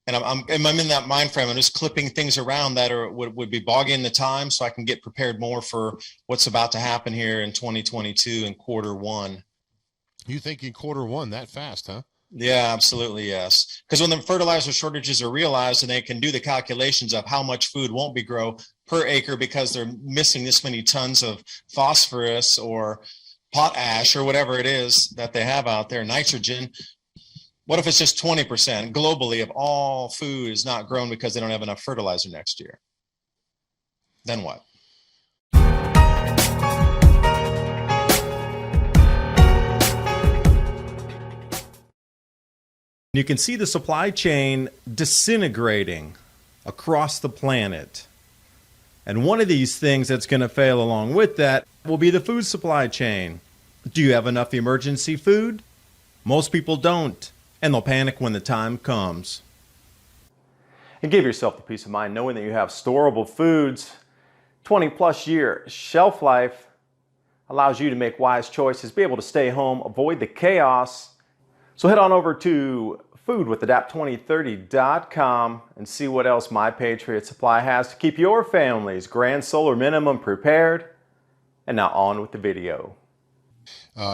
And I'm in that mind frame. I'm just clipping things around that would be bogging the time so I can get prepared more for what's about to happen here in 2022 in Q1. You think in Q1 that fast, huh? Yeah, absolutely, yes. Because when the fertilizer shortages are realized and they can do the calculations of how much food won't be grown per acre because they're missing this many tons of phosphorus or potash or whatever it is that they have out there, nitrogen. What if it's just 20% globally of all food is not grown because they don't have enough fertilizer next year? Then what? You can see the supply chain disintegrating across the planet. And one of these things that's going to fail along with that will be the food supply chain. Do you have enough emergency food? Most people don't, and they'll panic when the time comes. And give yourself the peace of mind knowing that you have storable foods. 20+ year shelf life allows you to make wise choices, be able to stay home, avoid the chaos. So head on over to foodwithadap2030.com and see what else My Patriot Supply has to keep your family's grand solar minimum prepared. And now on with the video.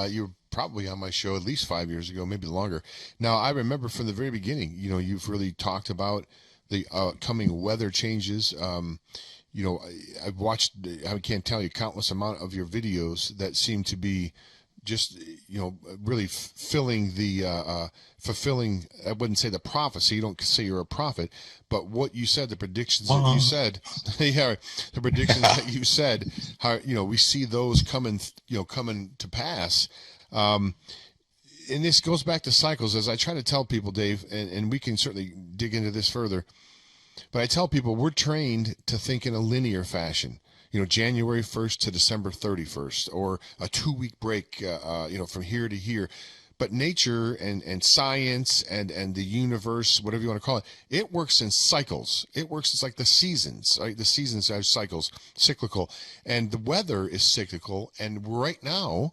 You were probably on my show at least 5 years ago, maybe longer. Now, I remember from the very beginning, you know, you've really talked about the coming weather changes. You know, I've watched, I can't tell you, countless amount of your videos that seem to be just, you know, really fulfilling, I wouldn't say the prophecy, you don't say you're a prophet, but what you said, the predictions that you said, yeah, the predictions that you said, how, you know, we see those coming to pass. And this goes back to cycles, as I try to tell people, Dave, and we can certainly dig into this further, but I tell people we're trained to think in a linear fashion. You know, January 1st to December 31st, or a 2-week break, you know, from here to here. But nature and science and the universe, whatever you want to call it, it works in cycles. It works, it's like the seasons, right? The seasons are cycles, cyclical. And the weather is cyclical. And right now,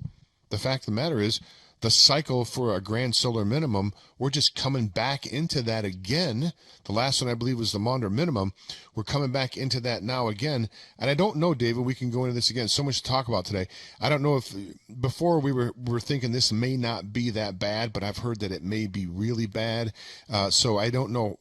the fact of the matter is, the cycle for a grand solar minimum, we're just coming back into that again. The last one, I believe, was the Maunder minimum. We're coming back into that now again. And I don't know, David, we can go into this again. So much to talk about today. I don't know if before we were thinking this may not be that bad, but I've heard that it may be really bad. So I don't know.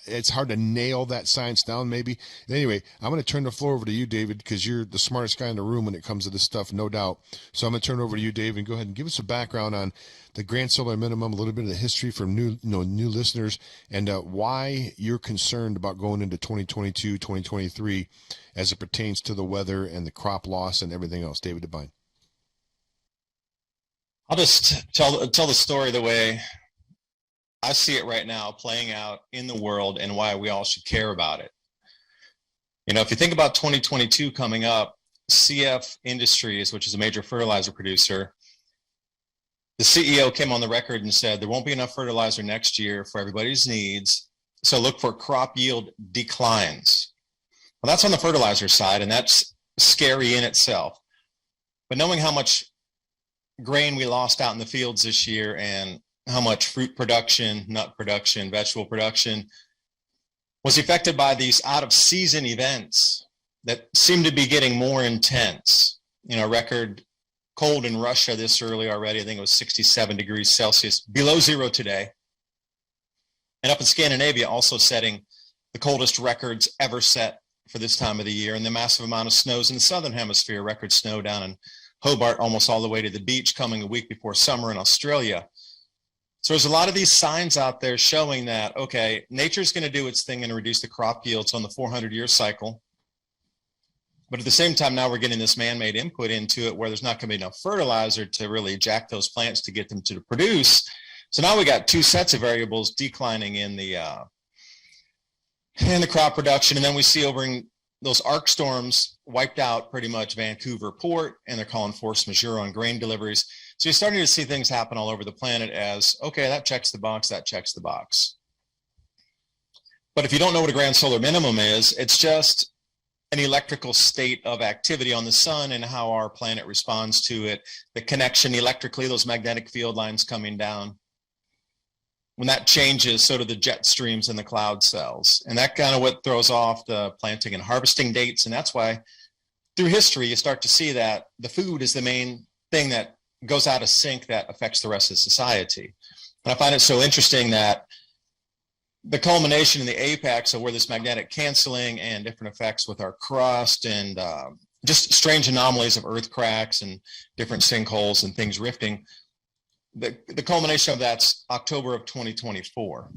It's hard to nail that science down, maybe. Anyway, I'm going to turn the floor over to you, David, because you're the smartest guy in the room when it comes to this stuff, no doubt. So I'm going to turn it over to you, David, and go ahead and give us a background on the Grand Solar Minimum, a little bit of the history for new listeners, and why you're concerned about going into 2022, 2023 as it pertains to the weather and the crop loss and everything else. David DuByne. I'll just tell the story the way I see it right now playing out in the world and why we all should care about it. You know, if you think about 2022 coming up, CF Industries, which is a major fertilizer producer, the CEO came on the record and said there won't be enough fertilizer next year for everybody's needs, so look for crop yield declines. Well, that's on the fertilizer side, and that's scary in itself. But knowing how much grain we lost out in the fields this year and how much fruit production, nut production, vegetable production was affected by these out-of-season events that seem to be getting more intense. You know, record cold in Russia this early already. I think it was 67 degrees Celsius, below zero today. And up in Scandinavia, also setting the coldest records ever set for this time of the year. And the massive amount of snows in the southern hemisphere, record snow down in Hobart, almost all the way to the beach, coming a week before summer in Australia. So there's a lot of these signs out there showing that, okay, nature's going to do its thing and reduce the crop yields on the 400-year cycle. But at the same time, now we're getting this man-made input into it where there's not going to be enough fertilizer to really jack those plants to get them to produce. So now we got two sets of variables declining in the crop production. And then we see over in those arc storms wiped out pretty much Vancouver port, and they're calling force majeure on grain deliveries. So you're starting to see things happen all over the planet as, okay, that checks the box, that checks the box. But if you don't know what a grand solar minimum is, it's just an electrical state of activity on the sun and how our planet responds to it, the connection electrically, those magnetic field lines coming down. When that changes, so do the jet streams in the cloud cells. And that kind of what throws off the planting and harvesting dates. And that's why through history, you start to see that the food is the main thing that goes out of sync that affects the rest of society. And I find it so interesting that the culmination in the apex of where this magnetic canceling and different effects with our crust and just strange anomalies of earth cracks and different sinkholes and things rifting, the culmination of that's October of 2024.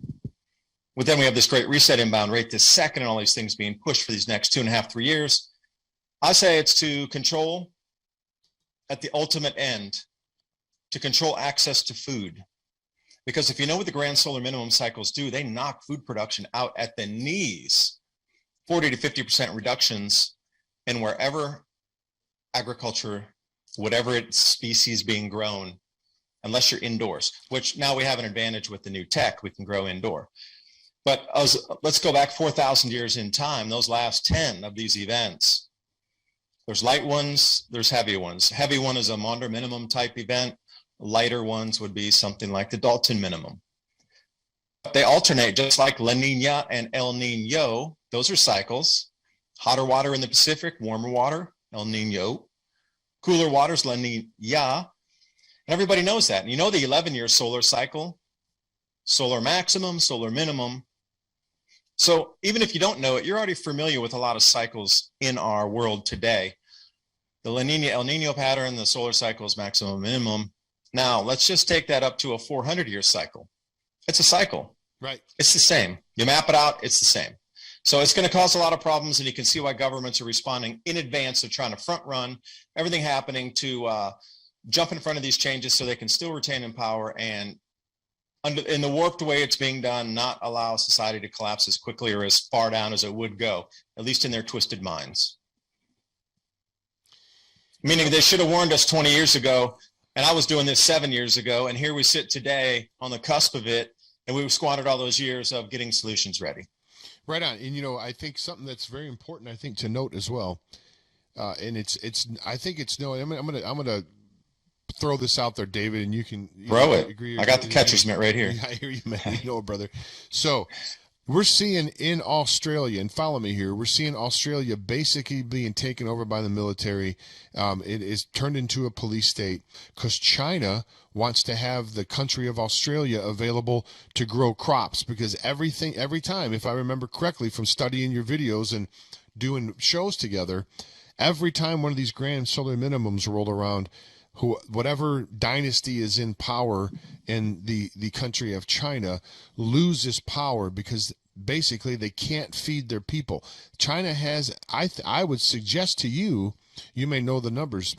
But then we have this great reset inbound right this second and all these things being pushed for these next 2.5, 3 years. I say it's to control at the ultimate end, to control access to food. Because if you know what the grand solar minimum cycles do, they knock food production out at the knees, 40 to 50% reductions in wherever agriculture, whatever its species being grown, unless you're indoors, which now we have an advantage with the new tech, we can grow indoor. But let's go back 4,000 years in time, those last 10 of these events. There's light ones, there's heavy ones. Heavy one is a Maunder minimum type event. Lighter ones would be something like the Dalton minimum. They alternate just like La Nina and El Nino. Those are cycles. Hotter water in the Pacific, warmer water, El Nino. Cooler waters, La Nina. And everybody knows that. And you know the 11-year solar cycle, solar maximum, solar minimum. So even if you don't know it, you're already familiar with a lot of cycles in our world today. The La Nina, El Nino pattern, the solar cycles, maximum, minimum. Now, let's just take that up to a 400-year cycle. It's a cycle. Right. It's the same. You map it out, it's the same. So it's going to cause a lot of problems, and you can see why governments are responding in advance of trying to front run everything happening to jump in front of these changes so they can still retain in power and in the warped way it's being done, not allow society to collapse as quickly or as far down as it would go, at least in their twisted minds. Meaning they should have warned us 20 years ago. And I was doing this 7 years ago, and here we sit today on the cusp of it, and we've squandered all those years of getting solutions ready. Right on. And, you know, I think something that's very important, I think, to note as well, and I think it's no, I'm gonna throw this out there, David, and you can throw it. Agree, I got the catcher's mitt right here. I hear you, man. You know, brother. So we're seeing in Australia, and follow me here, we're seeing Australia basically being taken over by the military. It is turned into a police state because China wants to have the country of Australia available to grow crops, because every time, if I remember correctly from studying your videos and doing shows together, every time one of these grand solar minimums roll around, whatever dynasty is in power in the country of China loses power because basically they can't feed their people. China has, I would suggest to you, you may know the numbers,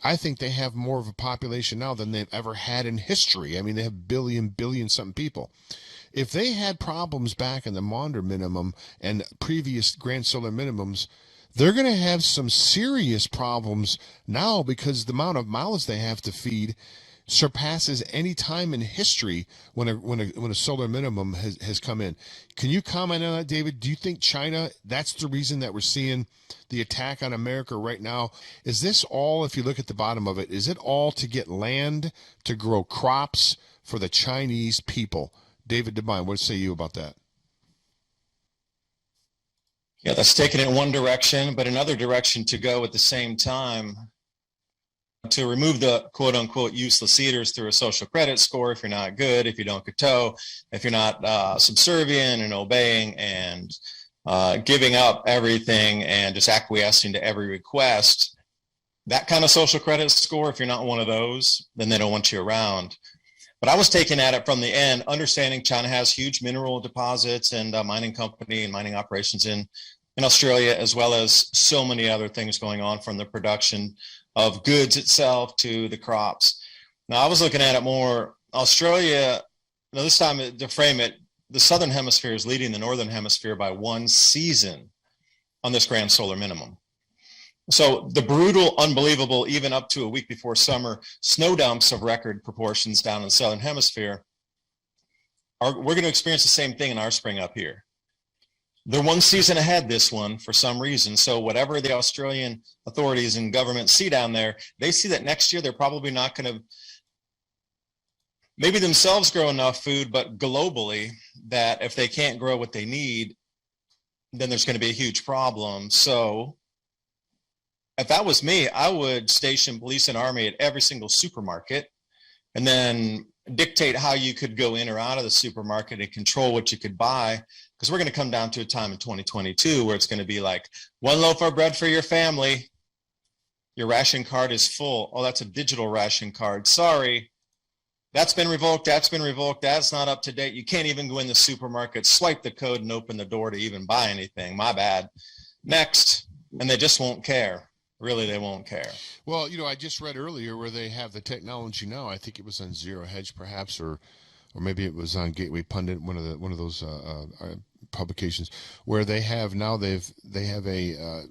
I think they have more of a population now than they've ever had in history. I mean, they have billion something people. If they had problems back in the Maunder minimum and previous grand solar minimums, they're going to have some serious problems now because the amount of mouths they have to feed surpasses any time in history when a solar minimum has come in. Can you comment on that, David? Do you think China, that's the reason that we're seeing the attack on America right now? Is this all, if you look at the bottom of it, is it all to get land to grow crops for the Chinese people? David DuByne, what say you about that? Yeah, that's taken it in one direction, but another direction to go at the same time to remove the quote unquote useless eaters through a social credit score. If you're not good, if you don't kowtow, if you're not subservient and obeying and giving up everything and just acquiescing to every request, that kind of social credit score, if you're not one of those, then they don't want you around. But I was taking at it from the end, understanding China has huge mineral deposits and mining company and mining operations in Australia, as well as so many other things going on from the production of goods itself to the crops. Now, I was looking at it more, Australia, now this time to frame it, the Southern Hemisphere is leading the Northern Hemisphere by 1 season on this grand solar minimum. So the brutal, unbelievable, even up to a week before summer, snow dumps of record proportions down in the Southern Hemisphere, we're going to experience the same thing in our spring up here. They're 1 season ahead, this one, for some reason. So whatever the Australian authorities and government see down there, they see that next year they're probably not going to maybe themselves grow enough food, but globally, that if they can't grow what they need, then there's going to be a huge problem. So if that was me, I would station police and army at every single supermarket and then dictate how you could go in or out of the supermarket and control what you could buy. Because we're going to come down to a time in 2022 where it's going to be like 1 loaf of bread for your family. Your ration card is full. Oh, that's a digital ration card. Sorry. That's been revoked. That's been revoked. That's not up to date. You can't even go in the supermarket, swipe the code and open the door to even buy anything. My bad. Next. And they just won't care. Really, they won't care. Well, I just read earlier where they have the technology now. I think it was on Zero Hedge, perhaps, or maybe it was on Gateway Pundit, one of those publications, where they have a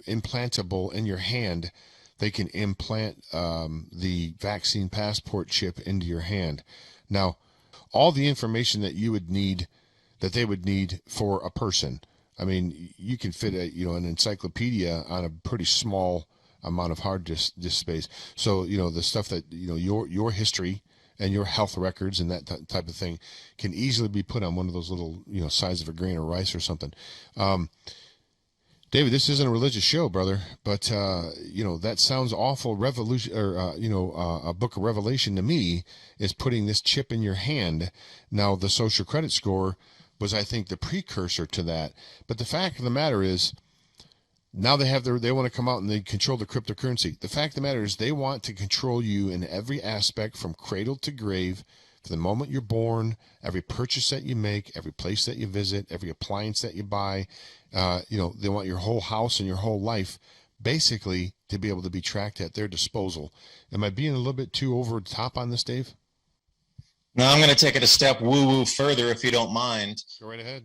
implantable in your hand. They can implant the vaccine passport chip into your hand. Now, all the information that they would need for a person. I mean, you can fit an encyclopedia on a pretty small amount of hard disk space. So, the stuff that, your history and your health records and that type of thing can easily be put on one of those little, size of a grain of rice or something. David, this isn't a religious show, brother, but, that sounds awful. Revolution, or, a book of Revelation to me is putting this chip in your hand. Now, the social credit score was, I think, the precursor to that. But the fact of the matter is, now they want to come out and they control the cryptocurrency. The fact of the matter is they want to control you in every aspect from cradle to grave, from the moment you're born, every purchase that you make, every place that you visit, every appliance that you buy. They want your whole house and your whole life basically to be able to be tracked at their disposal. Am I being a little bit too over the top on this, Dave? Now I'm going to take it a step woo-woo further, if you don't mind. Go right ahead.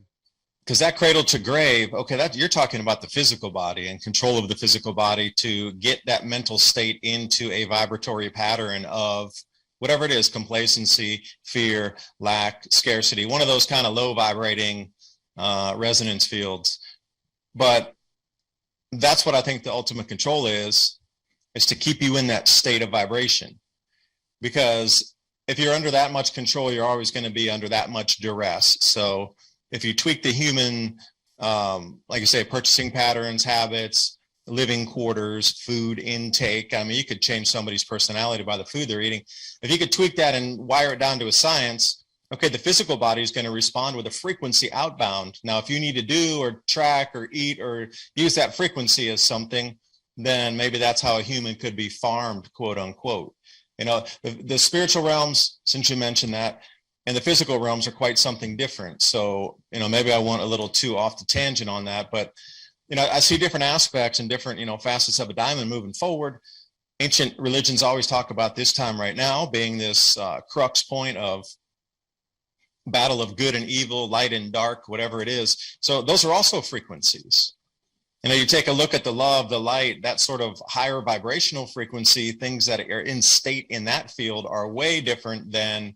Because that cradle to grave, okay, that you're talking about the physical body and control of the physical body to get that mental state into a vibratory pattern of whatever it is, complacency, fear, lack, scarcity, one of those kind of low vibrating resonance fields. But that's what I think the ultimate control is to keep you in that state of vibration. Because if you're under that much control, you're always going to be under that much duress. So if you tweak the human, like you say, purchasing patterns, habits, living quarters, food intake, I mean, you could change somebody's personality by the food they're eating. If you could tweak that and wire it down to a science, okay, the physical body is going to respond with a frequency outbound. Now, if you need to do or track or eat or use that frequency as something, then maybe that's how a human could be farmed, quote unquote. The spiritual realms, since you mentioned that, and the physical realms are quite something different. So, maybe I went a little too off the tangent on that, but, I see different aspects and different, facets of a diamond moving forward. Ancient religions always talk about this time right now being this crux point of battle of good and evil, light and dark, whatever it is. So those are also frequencies. You take a look at the love, the light, that sort of higher vibrational frequency, things that are in state in that field are way different than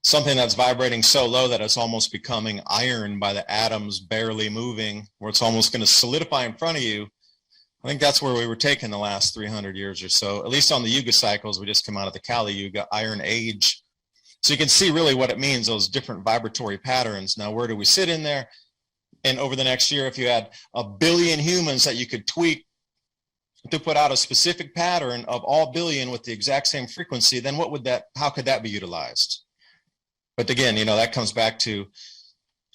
something that's vibrating so low that it's almost becoming iron by the atoms barely moving, where it's almost going to solidify in front of you. I think that's where we were taking the last 300 years or so, at least on the Yuga cycles. We just come out of the Kali Yuga, Iron Age. So you can see really what it means, those different vibratory patterns. Now, where do we sit in there? And over the next year, if you had 1 billion humans that you could tweak to put out a specific pattern of all billion with the exact same frequency, then how could that be utilized? But again, that comes back to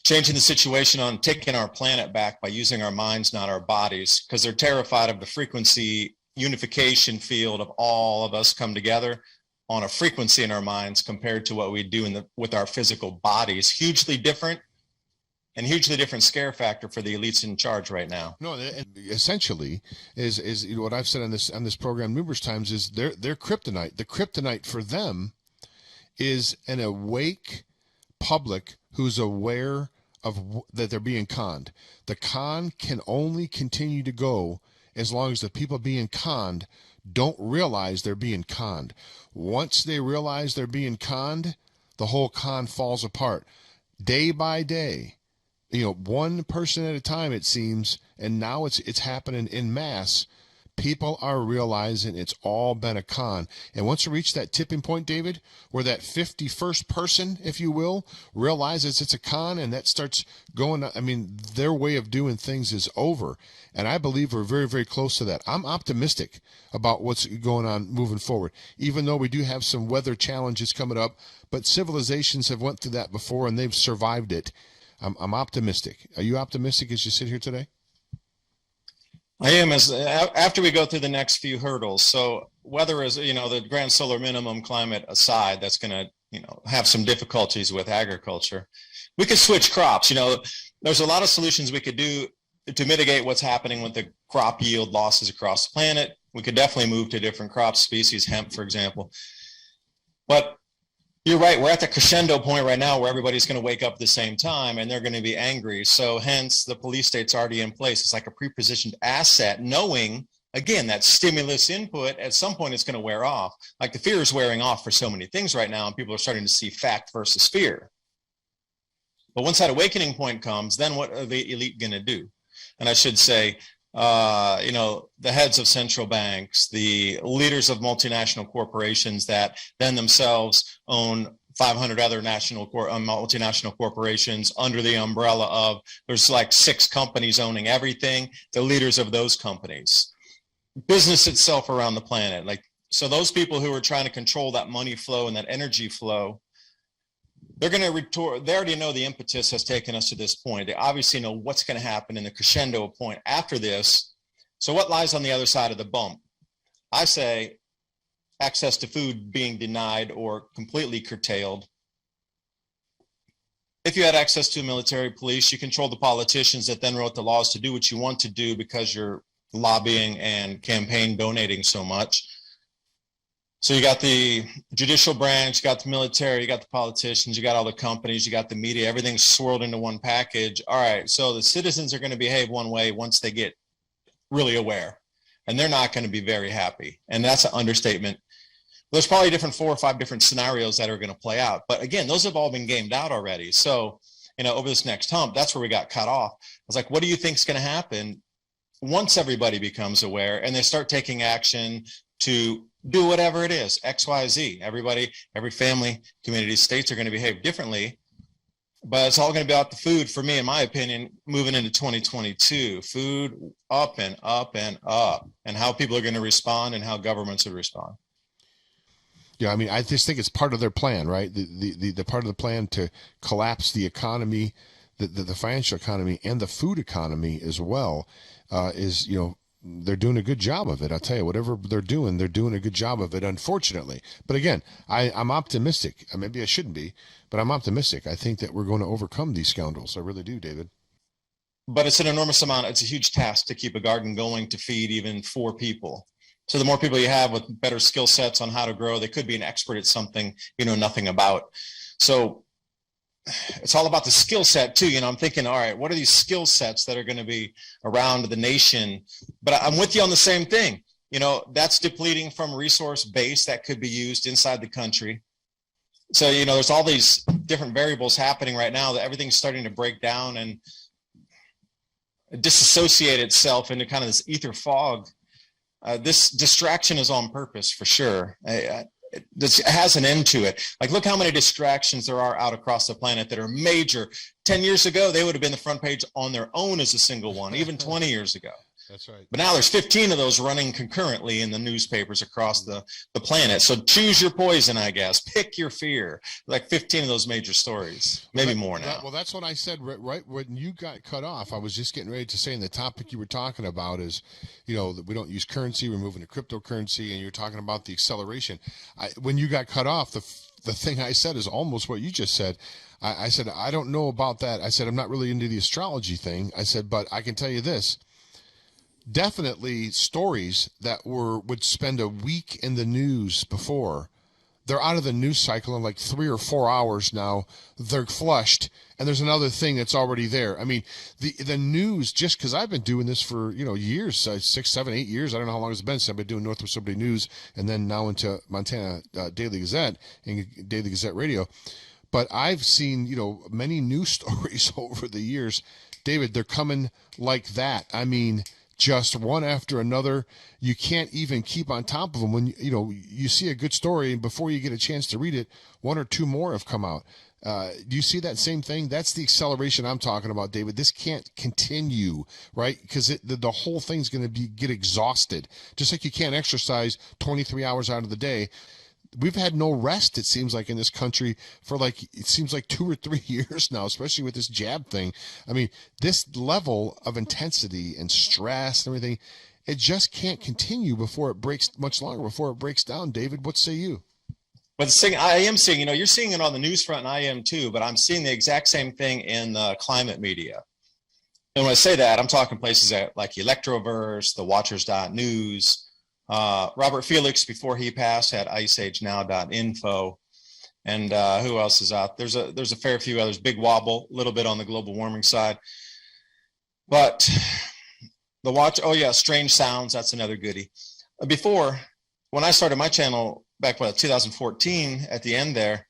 changing the situation on taking our planet back by using our minds, not our bodies, because they're terrified of the frequency unification field of all of us come together on a frequency in our minds compared to what we do with our physical bodies. Hugely different scare factor for the elites in charge right now. No, essentially is what I've said on this program numerous times is their kryptonite. The kryptonite for them is an awake public who's aware of that they're being conned. The con can only continue to go as long as the people being conned don't realize they're being conned. Once they realize they're being conned, the whole con falls apart. Day by day, one person at a time, it seems, and now it's happening en masse. People are realizing it's all been a con. And once you reach that tipping point, David, where that 51st person, if you will, realizes it's a con and that starts going, I mean, their way of doing things is over. And I believe we're very, very close to that. I'm optimistic about what's going on moving forward, even though we do have some weather challenges coming up, but civilizations have went through that before and they've survived it. I'm optimistic. Are you optimistic as you sit here today? I am, as after we go through the next few hurdles. So weather is, the grand solar minimum climate aside, that's going to, have some difficulties with agriculture. We could switch crops. There's a lot of solutions we could do to mitigate what's happening with the crop yield losses across the planet. We could definitely move to different crop species, hemp, for example. But you're right. We're at the crescendo point right now where everybody's going to wake up at the same time and they're going to be angry. So hence the police state's already in place. It's like a prepositioned asset, knowing, again, that stimulus input at some point it's going to wear off. Like the fear is wearing off for so many things right now, and people are starting to see fact versus fear. But once that awakening point comes, then what are the elite going to do? And I should say, the heads of central banks, the leaders of multinational corporations that then themselves own 500 other multinational corporations under the umbrella of, there's like 6 companies owning everything, the leaders of those companies, business itself around the planet. So those people who are trying to control that money flow and that energy flow, they're going to retort. They already know the impetus has taken us to this point. They obviously know what's going to happen in the crescendo point after this. So what lies on the other side of the bump? I say access to food being denied or completely curtailed. If you had access to a military police, you control the politicians that then wrote the laws to do what you want to do because you're lobbying and campaign donating so much. So you got the judicial branch, you got the military, you got the politicians, you got all the companies, you got the media, everything's swirled into one package. All right, so the citizens are going to behave one way once they get really aware, and they're not going to be very happy. And that's an understatement. There's probably 4 or 5 different scenarios that are going to play out. But again, those have all been gamed out already. So, over this next hump, that's where we got cut off. I was like, what do you think is going to happen once everybody becomes aware and they start taking action to do whatever it is, X, Y, Z. Everybody, every family, community, states are going to behave differently, but it's all going to be about the food, for me, in my opinion, moving into 2022. Food up and up and up, and how people are going to respond and how governments would respond. Yeah, I mean, I just think it's part of their plan, right? The part of the plan to collapse the economy, the financial economy, and the food economy as well, is, they're doing a good job of it. I'll tell you, whatever they're doing a good job of it, unfortunately. But again, I'm optimistic. Maybe I shouldn't be, but I'm optimistic. I think that we're going to overcome these scoundrels. I really do, David. But it's an enormous amount. It's a huge task to keep a garden going to feed even 4 people. So the more people you have with better skill sets on how to grow, they could be an expert at something you know nothing about. So it's all about the skill set too. I'm thinking, all right, what are these skill sets that are going to be around the nation? But I'm with you on the same thing. That's depleting from resource base that could be used inside the country. So, there's all these different variables happening right now that everything's starting to break down and disassociate itself into kind of this ether fog. This distraction is on purpose for sure. This has an end to it. Like, look how many distractions there are out across the planet that are major. 10 years ago, they would have been the front page on their own as a single one, even 20 years ago. That's right. But now there's 15 of those running concurrently in the newspapers across the planet. So choose your poison, I guess. Pick your fear. Like 15 of those major stories, maybe more now. Well, that's what I said right when you got cut off. I was just getting ready to say, and the topic you were talking about is, that we don't use currency, we're moving to cryptocurrency, and you're talking about the acceleration. When you got cut off, the thing I said is almost what you just said. I said, I don't know about that. I said, I'm not really into the astrology thing. I said, but I can tell you this. Definitely stories that would spend a week in the news before, they're out of the news cycle in like 3 or 4 hours now. They're flushed, and there's another thing that's already there. I mean, the news, just because I've been doing this for years, 6, 7, 8 years. I don't know how long it's been since I've been doing Northwest Liberty News, and then now into Montana Daily Gazette and Daily Gazette Radio. But I've seen many news stories over the years. David, they're coming like that. I mean, just one after another. You can't even keep on top of them. When you see a good story, and before you get a chance to read it, one or two more have come out. Do you see that same thing? That's the acceleration I'm talking about, David. This can't continue, right? Because the whole thing's going to get exhausted. Just like you can't exercise 23 hours out of the day. We've had no rest, it seems like, in this country for it seems like 2 or 3 years now, especially with this jab thing. I mean, this level of intensity and stress and everything, it just can't continue before it breaks down. David, what say you? But the thing I am seeing, you're seeing it on the news front, and I am too, but I'm seeing the exact same thing in the climate media. And when I say that, I'm talking places like Electroverse, the Watchers.news, Robert Felix, before he passed, had iceagenow.info, and who else is out? There's a fair few others. Big Wobble, a little bit on the global warming side, but Strange Sounds, that's another goodie. Before, when I started my channel back 2014, at the end there,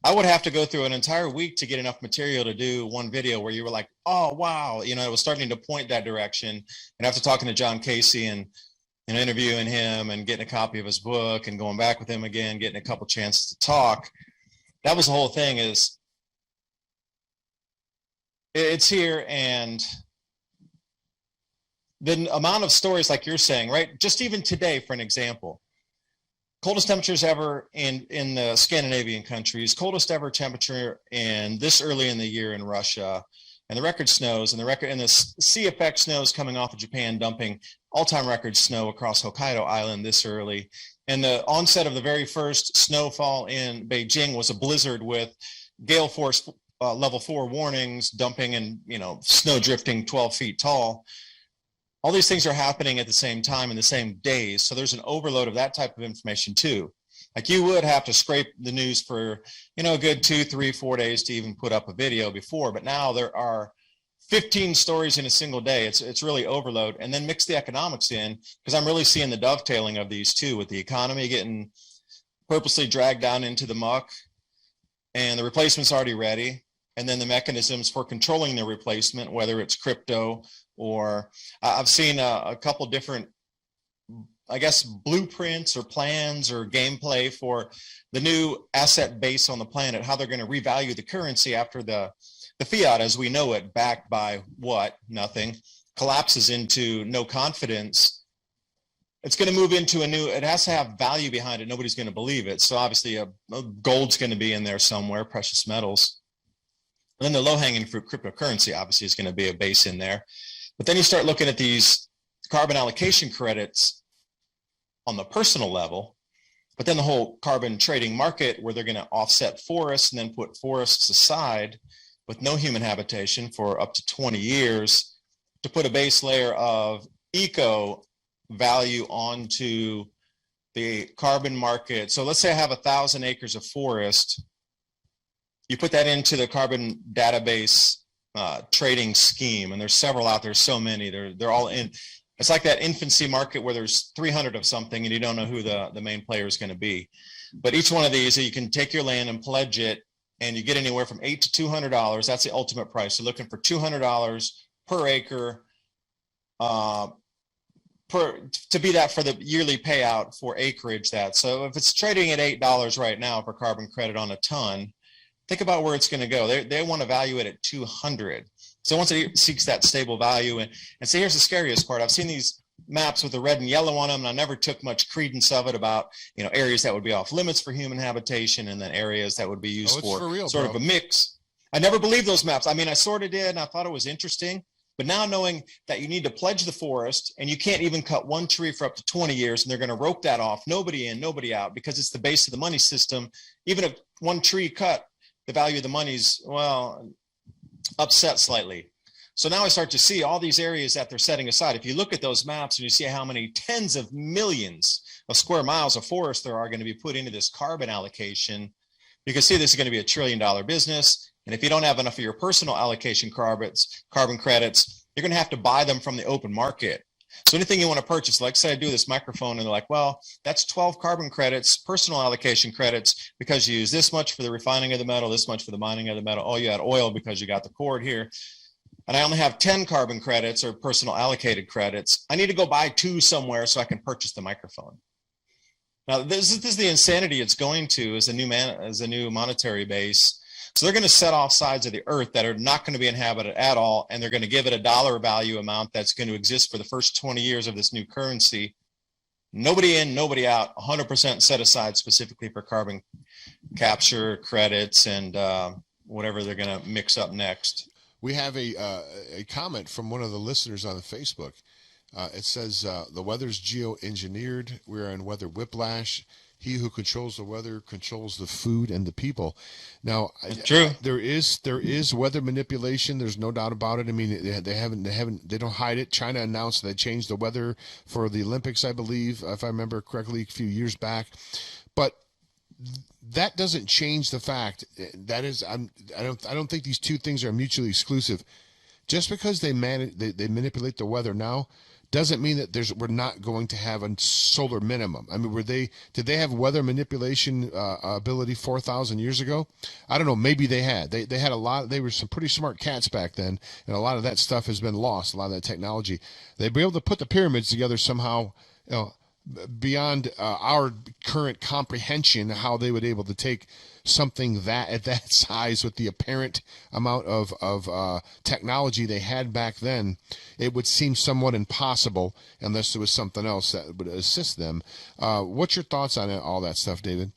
I would have to go through an entire week to get enough material to do one video where you were like, oh wow, it was starting to point that direction. And after talking to John Casey and interviewing him and getting a copy of his book and going back with him again, getting a couple chances to talk, that was the whole thing. Is it's here. And the amount of stories like you're saying, right? Just even today, for an example, coldest temperatures ever in the Scandinavian countries, coldest ever temperature in this early in the year in Russia, and the record snows and the sea effect snows coming off of Japan, dumping all-time record snow across Hokkaido Island this early. And the onset of the very first snowfall in Beijing was a blizzard with gale force level 4 warnings, dumping and snow drifting 12 feet tall. All these things are happening at the same time in the same days. So there's an overload of that type of information too. Like you would have to scrape the news for, a good 2, 3, 4 days to even put up a video before. But now there are 15 stories in a single day. It's really overload. And then mix the economics in, because I'm really seeing the dovetailing of these two, with the economy getting purposely dragged down into the muck and the replacement's already ready. And then the mechanisms for controlling the replacement, whether it's crypto or I've seen a couple different, I guess, blueprints or plans or gameplay for the new asset base on the planet, how they're going to revalue the currency after the fiat as we know it, backed by what? Nothing, collapses into no confidence. It's going to move into it has to have value behind it. Nobody's going to believe it. So obviously gold's going to be in there somewhere, precious metals. And then the low-hanging fruit, cryptocurrency, obviously is going to be a base in there. But then you start looking at these carbon allocation credits on the personal level, but then the whole carbon trading market where they're going to offset forests and then put forests aside with no human habitation for up to 20 years to put a base layer of eco value onto the carbon market. So let's say I have 1,000 acres of forest. You put that into the carbon database trading scheme, and there's several out there, so many. They're all in. It's like that infancy market where there's 300 of something and you don't know who the main player is going to be. But each one of these, you can take your land and pledge it, and you get anywhere from $8 to $200. That's the ultimate price. You're looking for $200 per acre to be that for the yearly payout for acreage. So if it's trading at $8 right now for carbon credit on a ton, think about where it's going to go. They want to value it at 200. So once it seeks that stable value, and so here's the scariest part. I've seen these maps with the red and yellow on them, and I never took much credence of it about areas that would be off limits for human habitation, and then areas that would be used for real, sort of a mix. I never believed those maps. I mean, I sort of did, and I thought it was interesting. But now knowing that you need to pledge the forest, and you can't even cut one tree for up to 20 years, and they're going to rope that off, nobody in, nobody out, because it's the base of the money system. Even if one tree cut, the value of the money's, upset slightly. So now I start to see all these areas that they're setting aside. If you look at those maps and you see how many tens of millions of square miles of forest there are going to be put into this carbon allocation, you can see this is going to be $1 trillion business. And if you don't have enough of your personal allocation carbon credits, you're going to have to buy them from the open market. So anything you want to purchase, like say I do this microphone and they're like, well, that's 12 carbon credits, personal allocation credits, because you use this much for the refining of the metal, this much for the mining of the metal. Oh, you had oil because you got the cord here. and I only have 10 carbon credits or personal allocated credits, I need to go buy 2 somewhere so I can purchase the microphone. Now, this is the insanity it's going to as a new monetary base. So they're going to set off sides of the earth that are not going to be inhabited at all, and they're going to give it a dollar value amount that's going to exist for the first 20 years of this new currency. Nobody in, nobody out, 100% set aside specifically for carbon capture credits and whatever they're going to mix up next. We have a comment from one of the listeners on the Facebook. It says, the weather's geo-engineered. We're in weather whiplash. He who controls the weather controls the food and the people. Now, true. There is weather manipulation. There's no doubt about it. I mean, they don't hide it. China announced they changed the weather for the Olympics, I believe, if I remember correctly, a few years back. But that doesn't change the fact that is, I don't think these two things are mutually exclusive. Just because they manipulate the weather now doesn't mean that we're not going to have a solar minimum. I mean, did they have weather manipulation ability 4,000 years ago? I don't know. Maybe they had. They had a lot. They were some pretty smart cats back then, and a lot of that stuff has been lost. A lot of that technology. They'd be able to put the pyramids together somehow, beyond our current comprehension. How they would be able to take something at that size with the apparent amount of technology they had back then, it would seem somewhat impossible unless there was something else that would assist them. What's your thoughts on all that stuff, David?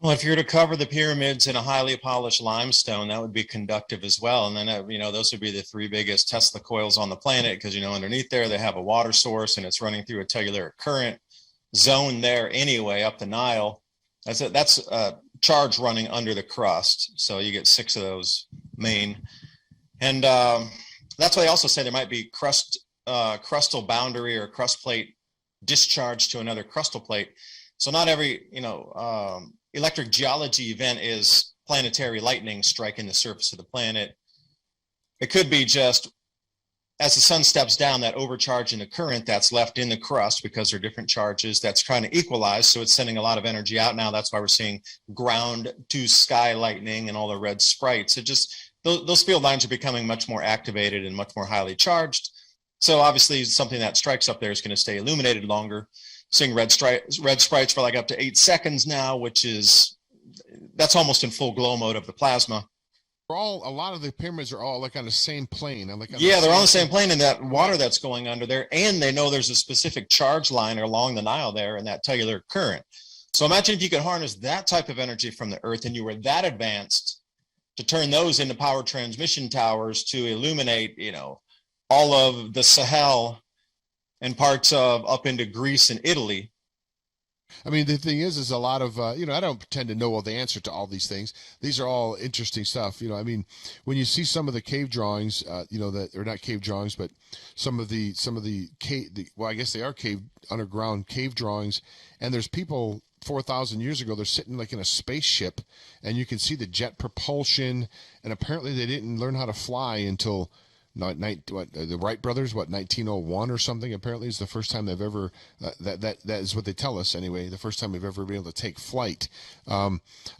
Well, if you're to cover the pyramids in a highly polished limestone, that would be conductive as well. And then, those would be the 3 biggest Tesla coils on the planet because, underneath there they have a water source and it's running through a telluric current zone there anyway up the Nile. That's a charge running under the crust. So you get 6 of those main. And that's why they also say there might be crustal boundary or crust plate discharge to another crustal plate. So not every, electric geology event is planetary lightning striking the surface of the planet. It could be just as the sun steps down, that overcharge in the current that's left in the crust because they're different charges that's trying to equalize. So it's sending a lot of energy out now. That's why we're seeing ground to sky lightning and all the red sprites. It just, those field lines are becoming much more activated and much more highly charged. So obviously something that strikes up there is going to stay illuminated longer. Seeing red sprites for like up to 8 seconds now, that's almost in full glow mode of the plasma. A lot of the pyramids are all like on the same plane. They're on the same plane in that water that's going under there, and they know there's a specific charge line along the Nile there in that telluric current. So imagine if you could harness that type of energy from the Earth and you were that advanced to turn those into power transmission towers to illuminate, all of the Sahel and parts of up into Greece and Italy. I mean, the thing is a lot of, I don't pretend to know all the answer to all these things. These are all interesting stuff. I mean, when you see some of the cave drawings, that are not cave drawings, but some of the cave, I guess they are underground cave drawings. And there's people 4,000 years ago, they're sitting like in a spaceship and you can see the jet propulsion. And apparently they didn't learn how to fly until the Wright brothers, 1901 or something, apparently is the first time they've ever, that is what they tell us anyway, the first time we've ever been able to take flight. I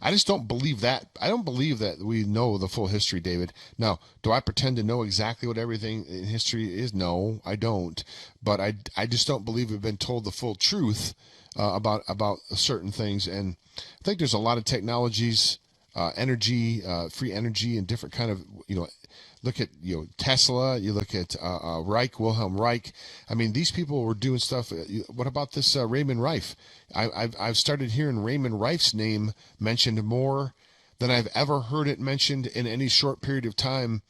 just don't believe that. I don't believe that we know the full history, David. Now, do I pretend to know exactly what everything in history is? No, I don't. But I just don't believe we've been told the full truth about certain things. And I think there's a lot of technologies, energy, free energy, and different kind of, look at Tesla. You look at Wilhelm Reich. I mean, these people were doing stuff. What about this Raymond Reif? I've started hearing Raymond Reif's name mentioned more than I've ever heard it mentioned in any short period of time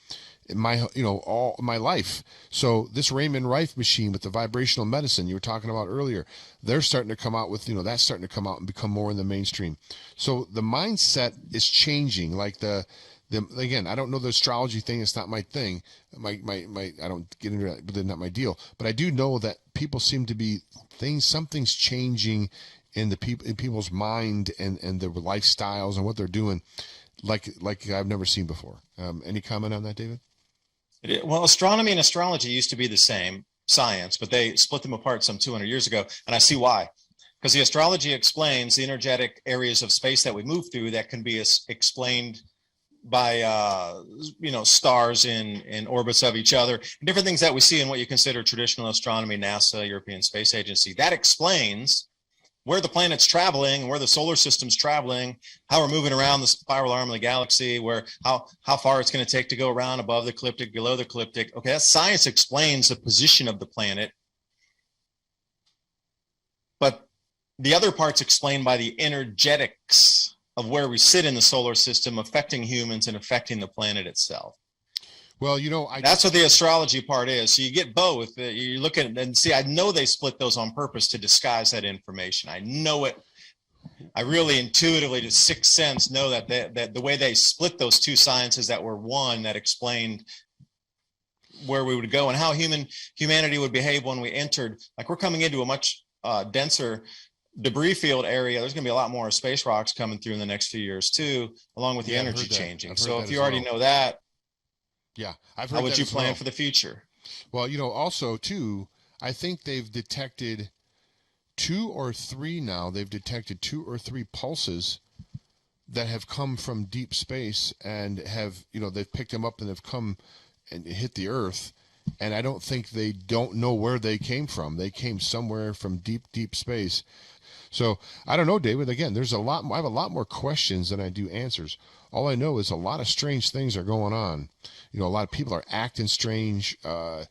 in my all my life. So this Raymond Reif machine with the vibrational medicine you were talking about earlier, they're starting to come out with that's starting to come out and become more in the mainstream. So the mindset is changing. Like again, I don't know the astrology thing. It's not my thing. I don't get into that, but they're not my deal. But I do know that people seem to be something's changing in people's mind and their lifestyles and what they're doing, like I've never seen before. Any comment on that, David? Well, astronomy and astrology used to be the same science, but they split them apart some 200 years ago, and I see why. Because the astrology explains the energetic areas of space that we move through that can be explained stars in orbits of each other, different things that we see in what you consider traditional astronomy, NASA, European Space Agency. That explains where the planet's traveling, where the solar system's traveling, how we're moving around the spiral arm of the galaxy, how far it's going to take to go around above the ecliptic, below the ecliptic. Okay, that science explains the position of the planet. But the other part's explained by the energetics of where we sit in the solar system, affecting humans and affecting the planet itself. Well, that's what the astrology part is. So you get both. You look at it and see, I know they split those on purpose to disguise that information. I know it. I really intuitively, to sixth sense, know that the way they split those two sciences that were one, that explained where we would go and how humanity would behave when we entered. Like, we're coming into a much denser debris field area. There's going to be a lot more space rocks coming through in the next few years too, along with the energy changing. So if you already know that, yeah, I've heard how would that you as plan well. for the future? Well, also too, I think they've detected 2 or 3 now. They've detected 2 or 3 pulses that have come from deep space and have, they've picked them up and have come and hit the Earth. And I don't think they don't know where they came from. They came somewhere from deep, deep space. So I don't know, David. Again, I have a lot more questions than I do answers. All I know is a lot of strange things are going on. A lot of people are acting strange. The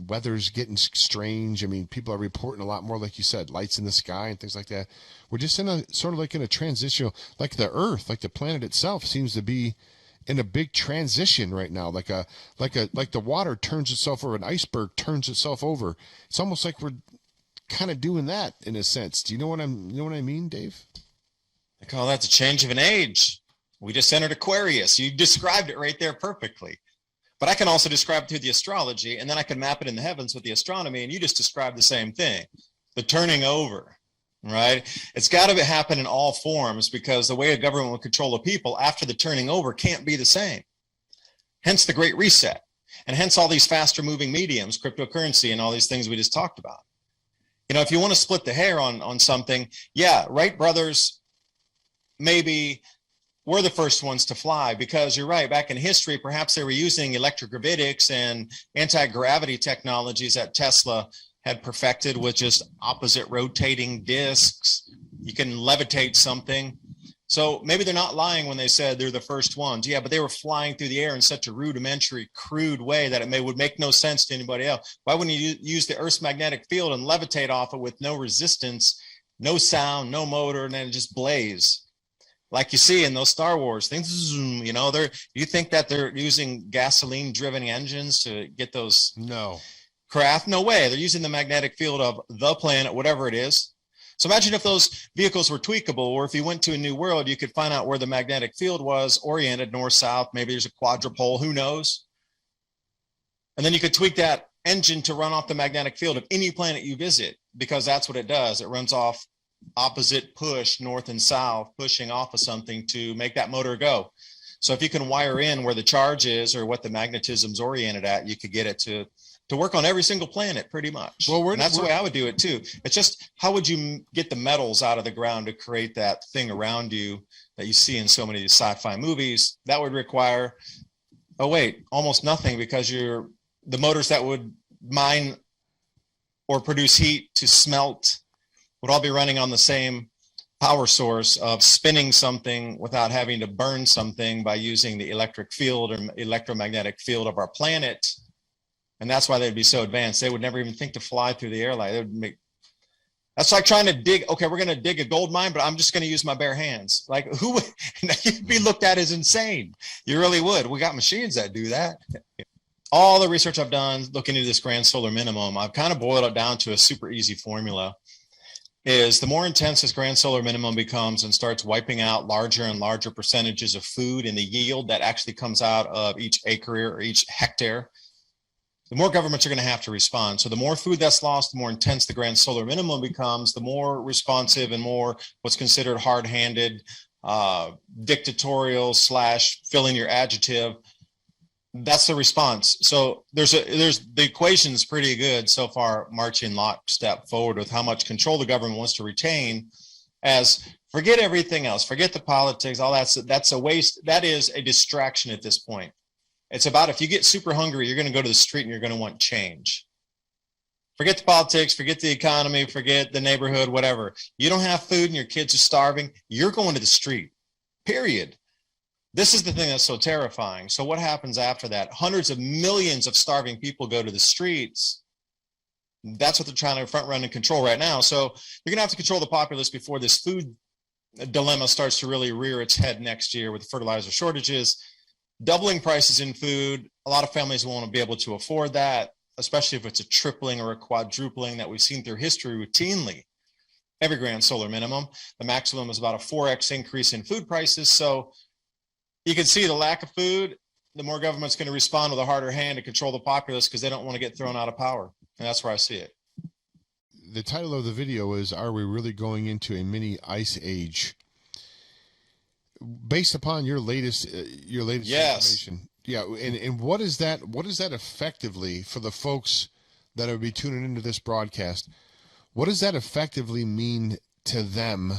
weather's getting strange. I mean, people are reporting a lot more, like you said, lights in the sky and things like that. We're just in a sort of like in a transitional, like the Earth, like the planet itself seems to be in a big transition right now, like the water turns itself over, an iceberg turns itself over. It's almost like we're kind of doing that in a sense. Do you know what I mean, Dave? I call that the change of an age. We just entered Aquarius. You described it right there perfectly. But I can also describe it through the astrology, and then I can map it in the heavens with the astronomy, and you just described the same thing, the turning over. Right? It's got to happen in all forms, because the way a government will control the people after the turning over can't be the same. Hence the Great Reset, and hence all these faster moving mediums, cryptocurrency, and all these things we just talked about. If you want to split the hair on something, yeah, Wright brothers maybe were the first ones to fly, because you're right, back in history, perhaps they were using electrogravitics and anti-gravity technologies that Tesla had perfected with just opposite rotating discs. You can levitate something. So maybe they're not lying when they said they're the first ones. Yeah, but they were flying through the air in such a rudimentary, crude way that it would make no sense to anybody else. Why wouldn't you use the Earth's magnetic field and levitate off it with no resistance, no sound, no motor, and then just blaze? Like you see in those Star Wars things, you think that they're using gasoline-driven engines to get those? No. Craft? No way. They're using the magnetic field of the planet, whatever it is. So imagine if those vehicles were tweakable, or if you went to a new world, you could find out where the magnetic field was oriented, north, south. Maybe there's a quadrupole, who knows? And then you could tweak that engine to run off the magnetic field of any planet you visit, because that's what it does. It runs off opposite push, north and south, pushing off of something to make that motor go. So if you can wire in where the charge is or what the magnetism's oriented at, you could get it to work on every single planet, pretty much. Well, that's the way I would do it too. It's just, how would you get the metals out of the ground to create that thing around you that you see in so many of these sci-fi movies? That would require, almost nothing, because the motors that would mine or produce heat to smelt would all be running on the same power source of spinning something without having to burn something by using the electric field or electromagnetic field of our planet. And that's why they'd be so advanced. They would never even think to fly through the air. That's like trying to dig. Okay, we're going to dig a gold mine, but I'm just going to use my bare hands. Like, who would? You'd be looked at as insane. You really would. We got machines that do that. All the research I've done looking into this grand solar minimum, I've kind of boiled it down to a super easy formula. Is the more intense this grand solar minimum becomes and starts wiping out larger and larger percentages of food and the yield that actually comes out of each acre or each hectare, the more governments are going to have to respond. So the more food that's lost, the more intense the grand solar minimum becomes, the more responsive and more what's considered hard-handed, dictatorial / filling your adjective. That's the response. So there's the equation's pretty good so far, marching lockstep forward with how much control the government wants to retain as Forget everything else. Forget the politics, all that's a waste. That is a distraction at this point. It's about, if you get super hungry, you're going to go to the street and you're going to want change. Forget the politics, forget the economy, forget the neighborhood, whatever. You don't have food and your kids are starving, you're going to the street, period. This is the thing that's so terrifying. So what happens after that? Hundreds of millions of starving people go to the streets. That's what they're trying to front run and control right now. So you're going to have to control the populace before this food dilemma starts to really rear its head next year with fertilizer shortages, doubling prices in food. A lot of families won't be able to afford that, especially if it's a tripling or a quadrupling that we've seen through history routinely. Every grand solar minimum, the maximum is about a 4x increase in food prices. So you can see the lack of food, the more government's going to respond with a harder hand to control the populace because they don't want to get thrown out of power. And that's where I see it. The title of the video is, Are We Really Going Into a Mini Ice Age? Based upon your latest Yes. information. Yeah, and what is that effectively for the folks that will be tuning into this broadcast? What does that effectively mean to them?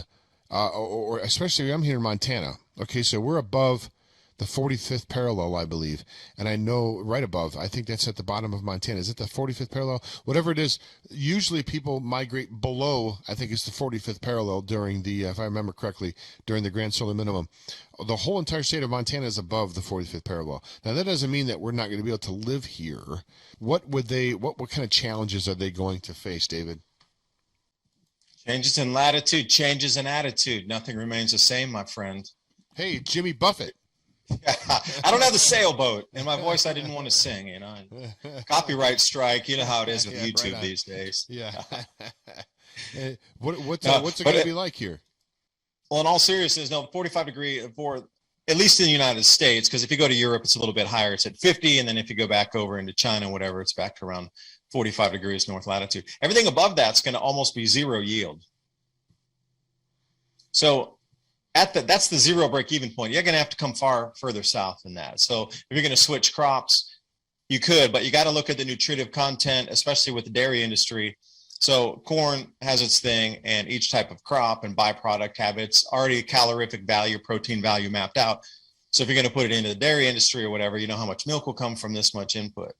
Or especially, I'm here in Montana. Okay, so we're above the 45th parallel, I believe. And I know right above, I think that's at the bottom of Montana. Is it the 45th parallel? Whatever it is, usually people migrate below, I think it's the 45th parallel during the, if I remember correctly, during the grand solar minimum. The whole entire state of Montana is above the 45th parallel. Now, that doesn't mean that we're not going to be able to live here. What kind of challenges are they going to face, David? Changes in latitude, changes in attitude. Nothing remains the same, my friend. Hey, Jimmy Buffett. I don't have the sailboat. In my voice, I didn't want to sing, you know. Copyright strike, you know how it is with YouTube these days. Yeah. What's it going to be like here? Well, in all seriousness, no, 45 degree for, at least in the United States, because if you go to Europe, it's a little bit higher. It's at 50. And then if you go back over into China, whatever, it's back to around 45 degrees north latitude. Everything above that's going to almost be zero yield. So that's the zero break-even point. You're going to have to come further south than that. So if you're going to switch crops, you could, but you got to look at the nutritive content, especially with the dairy industry. So corn has its thing, and each type of crop and byproduct have its already calorific value, protein value mapped out. So if you're going to put it into the dairy industry or whatever, you know how much milk will come from this much input.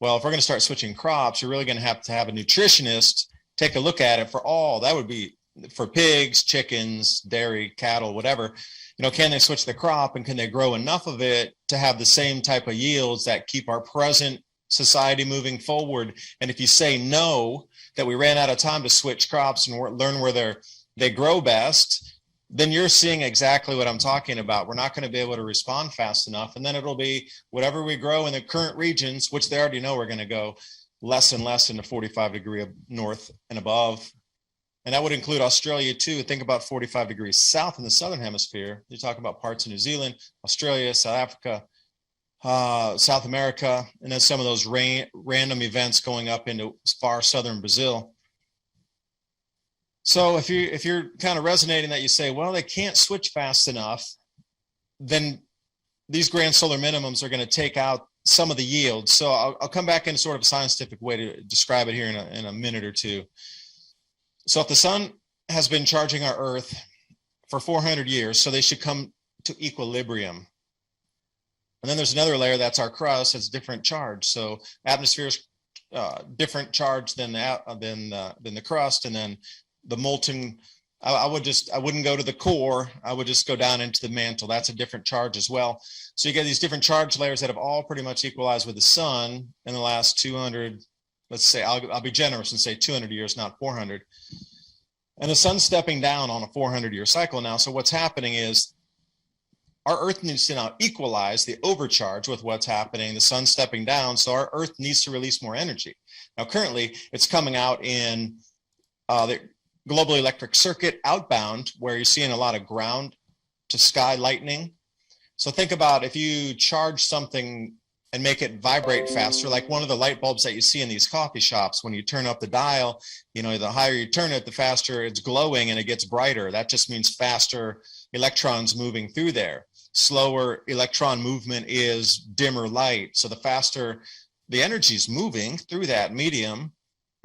Well, if we're going to start switching crops, you're really going to have a nutritionist take a look at it for all. That would be for pigs, chickens, dairy, cattle, whatever. You know, can they switch the crop and can they grow enough of it to have the same type of yields that keep our present society moving forward? And if you say no, that we ran out of time to switch crops and learn where they grow best, then you're seeing exactly what I'm talking about. We're not going to be able to respond fast enough. And then it'll be whatever we grow in the current regions, which they already know we're going to go less and less in the 45 degree north and above. And that would include Australia too. Think about 45 degrees south in the southern hemisphere. You're talking about parts of New Zealand, Australia, South Africa, South America, and then some of those random events going up into far southern Brazil. So if you're kind of resonating that, you say, well, they can't switch fast enough, then these grand solar minimums are going to take out some of the yield. So I'll come back in sort of a scientific way to describe it here in a minute or two. So if the sun has been charging our Earth for 400 years, so they should come to equilibrium. And then there's another layer, that's our crust, that's different charge. So atmosphere is different charge than the crust, and then the molten. I wouldn't go to the core. I would just go down into the mantle. That's a different charge as well. So you get these different charge layers that have all pretty much equalized with the sun in the last 200. Let's say I'll be generous and say 200 years, not 400. And the sun's stepping down on a 400-year cycle now. So what's happening is our Earth needs to now equalize the overcharge with what's happening. The sun's stepping down, so our Earth needs to release more energy. Now, currently, it's coming out in the global electric circuit outbound, where you're seeing a lot of ground to sky lightning. So think about if you charge something and make it vibrate faster, like one of the light bulbs that you see in these coffee shops. When you turn up the dial, you know, the higher you turn it, the faster it's glowing and it gets brighter. That just means faster electrons moving through there. Slower electron movement is dimmer light. So the faster the energy is moving through that medium,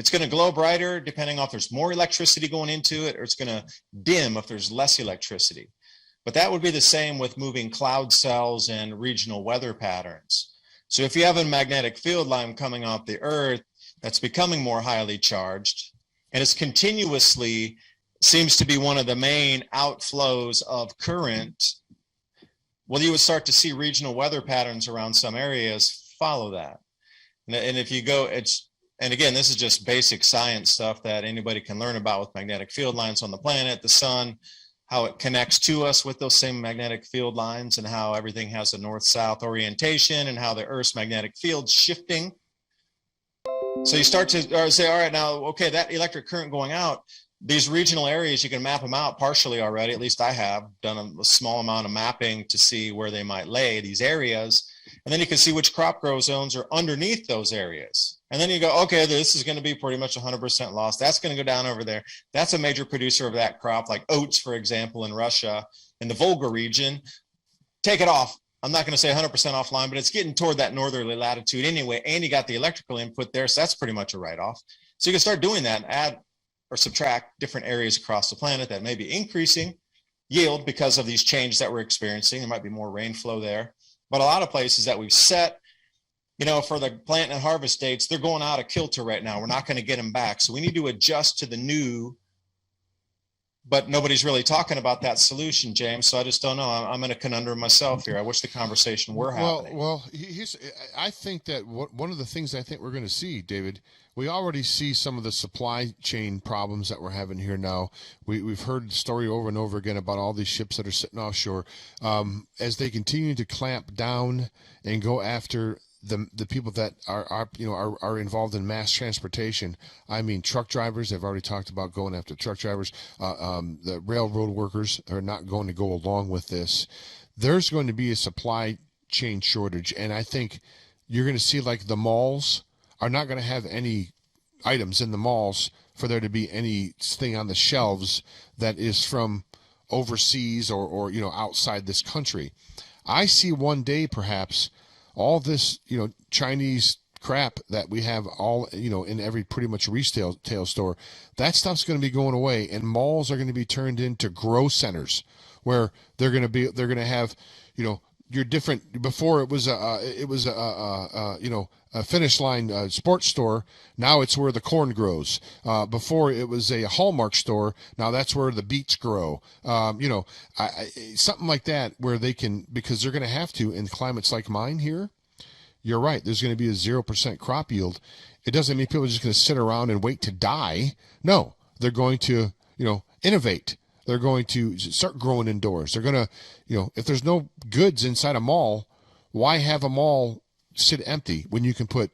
It's going to glow brighter depending on if there's more electricity going into it, or it's going to dim if there's less electricity. But that would be the same with moving cloud cells and regional weather patterns. So if you have a magnetic field line coming off the Earth that's becoming more highly charged, and it's continuously seems to be one of the main outflows of current, well, you would start to see regional weather patterns around some areas follow that. And if you go, and again, this is just basic science stuff that anybody can learn about with magnetic field lines on the planet, the sun, how it connects to us with those same magnetic field lines, and how everything has a north-south orientation, and how the Earth's magnetic field's shifting. So you start to say, all right, now, okay, that electric current going out, these regional areas, you can map them out partially already. At least I have done a small amount of mapping to see where they might lay, these areas. And then you can see which crop grow zones are underneath those areas. And then you go, okay, this is going to be pretty much 100% loss. That's going to go down over there. That's a major producer of that crop, like oats, for example, in Russia, in the Volga region. Take it off. I'm not going to say 100% offline, but it's getting toward that northerly latitude anyway. And you got the electrical input there, so that's pretty much a write-off. So you can start doing that and add or subtract different areas across the planet that may be increasing yield because of these changes that we're experiencing. There might be more rain flow there. But a lot of places that we've set, you know, for the plant and harvest dates, they're going out of kilter right now. We're not going to get them back. So we need to adjust to the new, but nobody's really talking about that solution, James. So I just don't know. I'm in a conundrum myself here. I wish the conversation were happening. Well, I think that one of the things I think we're going to see, David, we already see some of the supply chain problems that we're having here now. We've heard the story over and over again about all these ships that are sitting offshore. As they continue to clamp down and go after the people that are involved in mass transportation. I mean, truck drivers. They've already talked about going after truck drivers. The railroad workers are not going to go along with this. There's going to be a supply chain shortage, and I think you're going to see, like, the malls are not going to have any items in the malls for there to be anything on the shelves that is from overseas or outside this country. I see one day perhaps all this, Chinese crap that we have all, in every pretty much retail store, that stuff's going to be going away, and malls are going to be turned into grow centers where they're going to have, your different. Before it was a Finish Line sports store. Now it's where the corn grows. Before it was a Hallmark store. Now that's where the beets grow. Something like that, where they can, because they're going to have to in climates like mine here. You're right. There's going to be a 0% crop yield. It doesn't mean people are just going to sit around and wait to die. No, they're going to, innovate. They're going to start growing indoors. They're going to, if there's no goods inside a mall, why have a mall sit empty when you can put,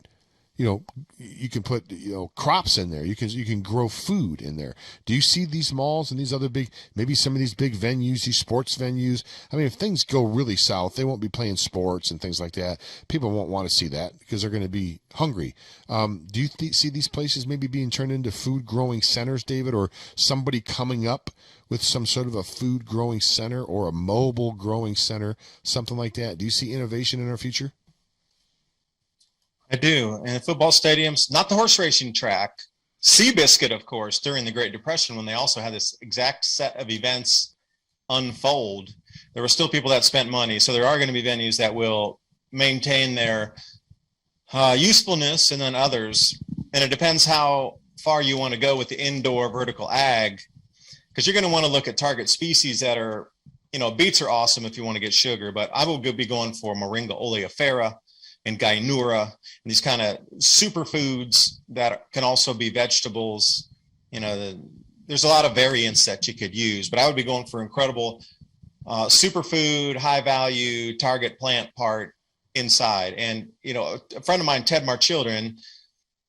crops in there. You can grow food in there. Do you see these malls and these other maybe some of these big venues, these sports venues? I mean, if things go really south, they won't be playing sports and things like that. People won't want to see that because they're going to be hungry. Do you see these places maybe being turned into food growing centers, David, or somebody coming up with some sort of a food growing center or a mobile growing center, something like that? Do you see innovation in our future? I do. And football stadiums, not the horse racing track. Seabiscuit, of course, during the Great Depression, when they also had this exact set of events unfold, there were still people that spent money. So there are going to be venues that will maintain their usefulness, and then others. And it depends how far you want to go with the indoor vertical ag, because you're going to want to look at target species that are, beets are awesome if you want to get sugar, but I will be going for Moringa oleifera and Gainura, and these kind of superfoods that can also be vegetables. There's a lot of variants that you could use, but I would be going for incredible superfood, high value, target plant part inside. And, a friend of mine, Ted Marchildren,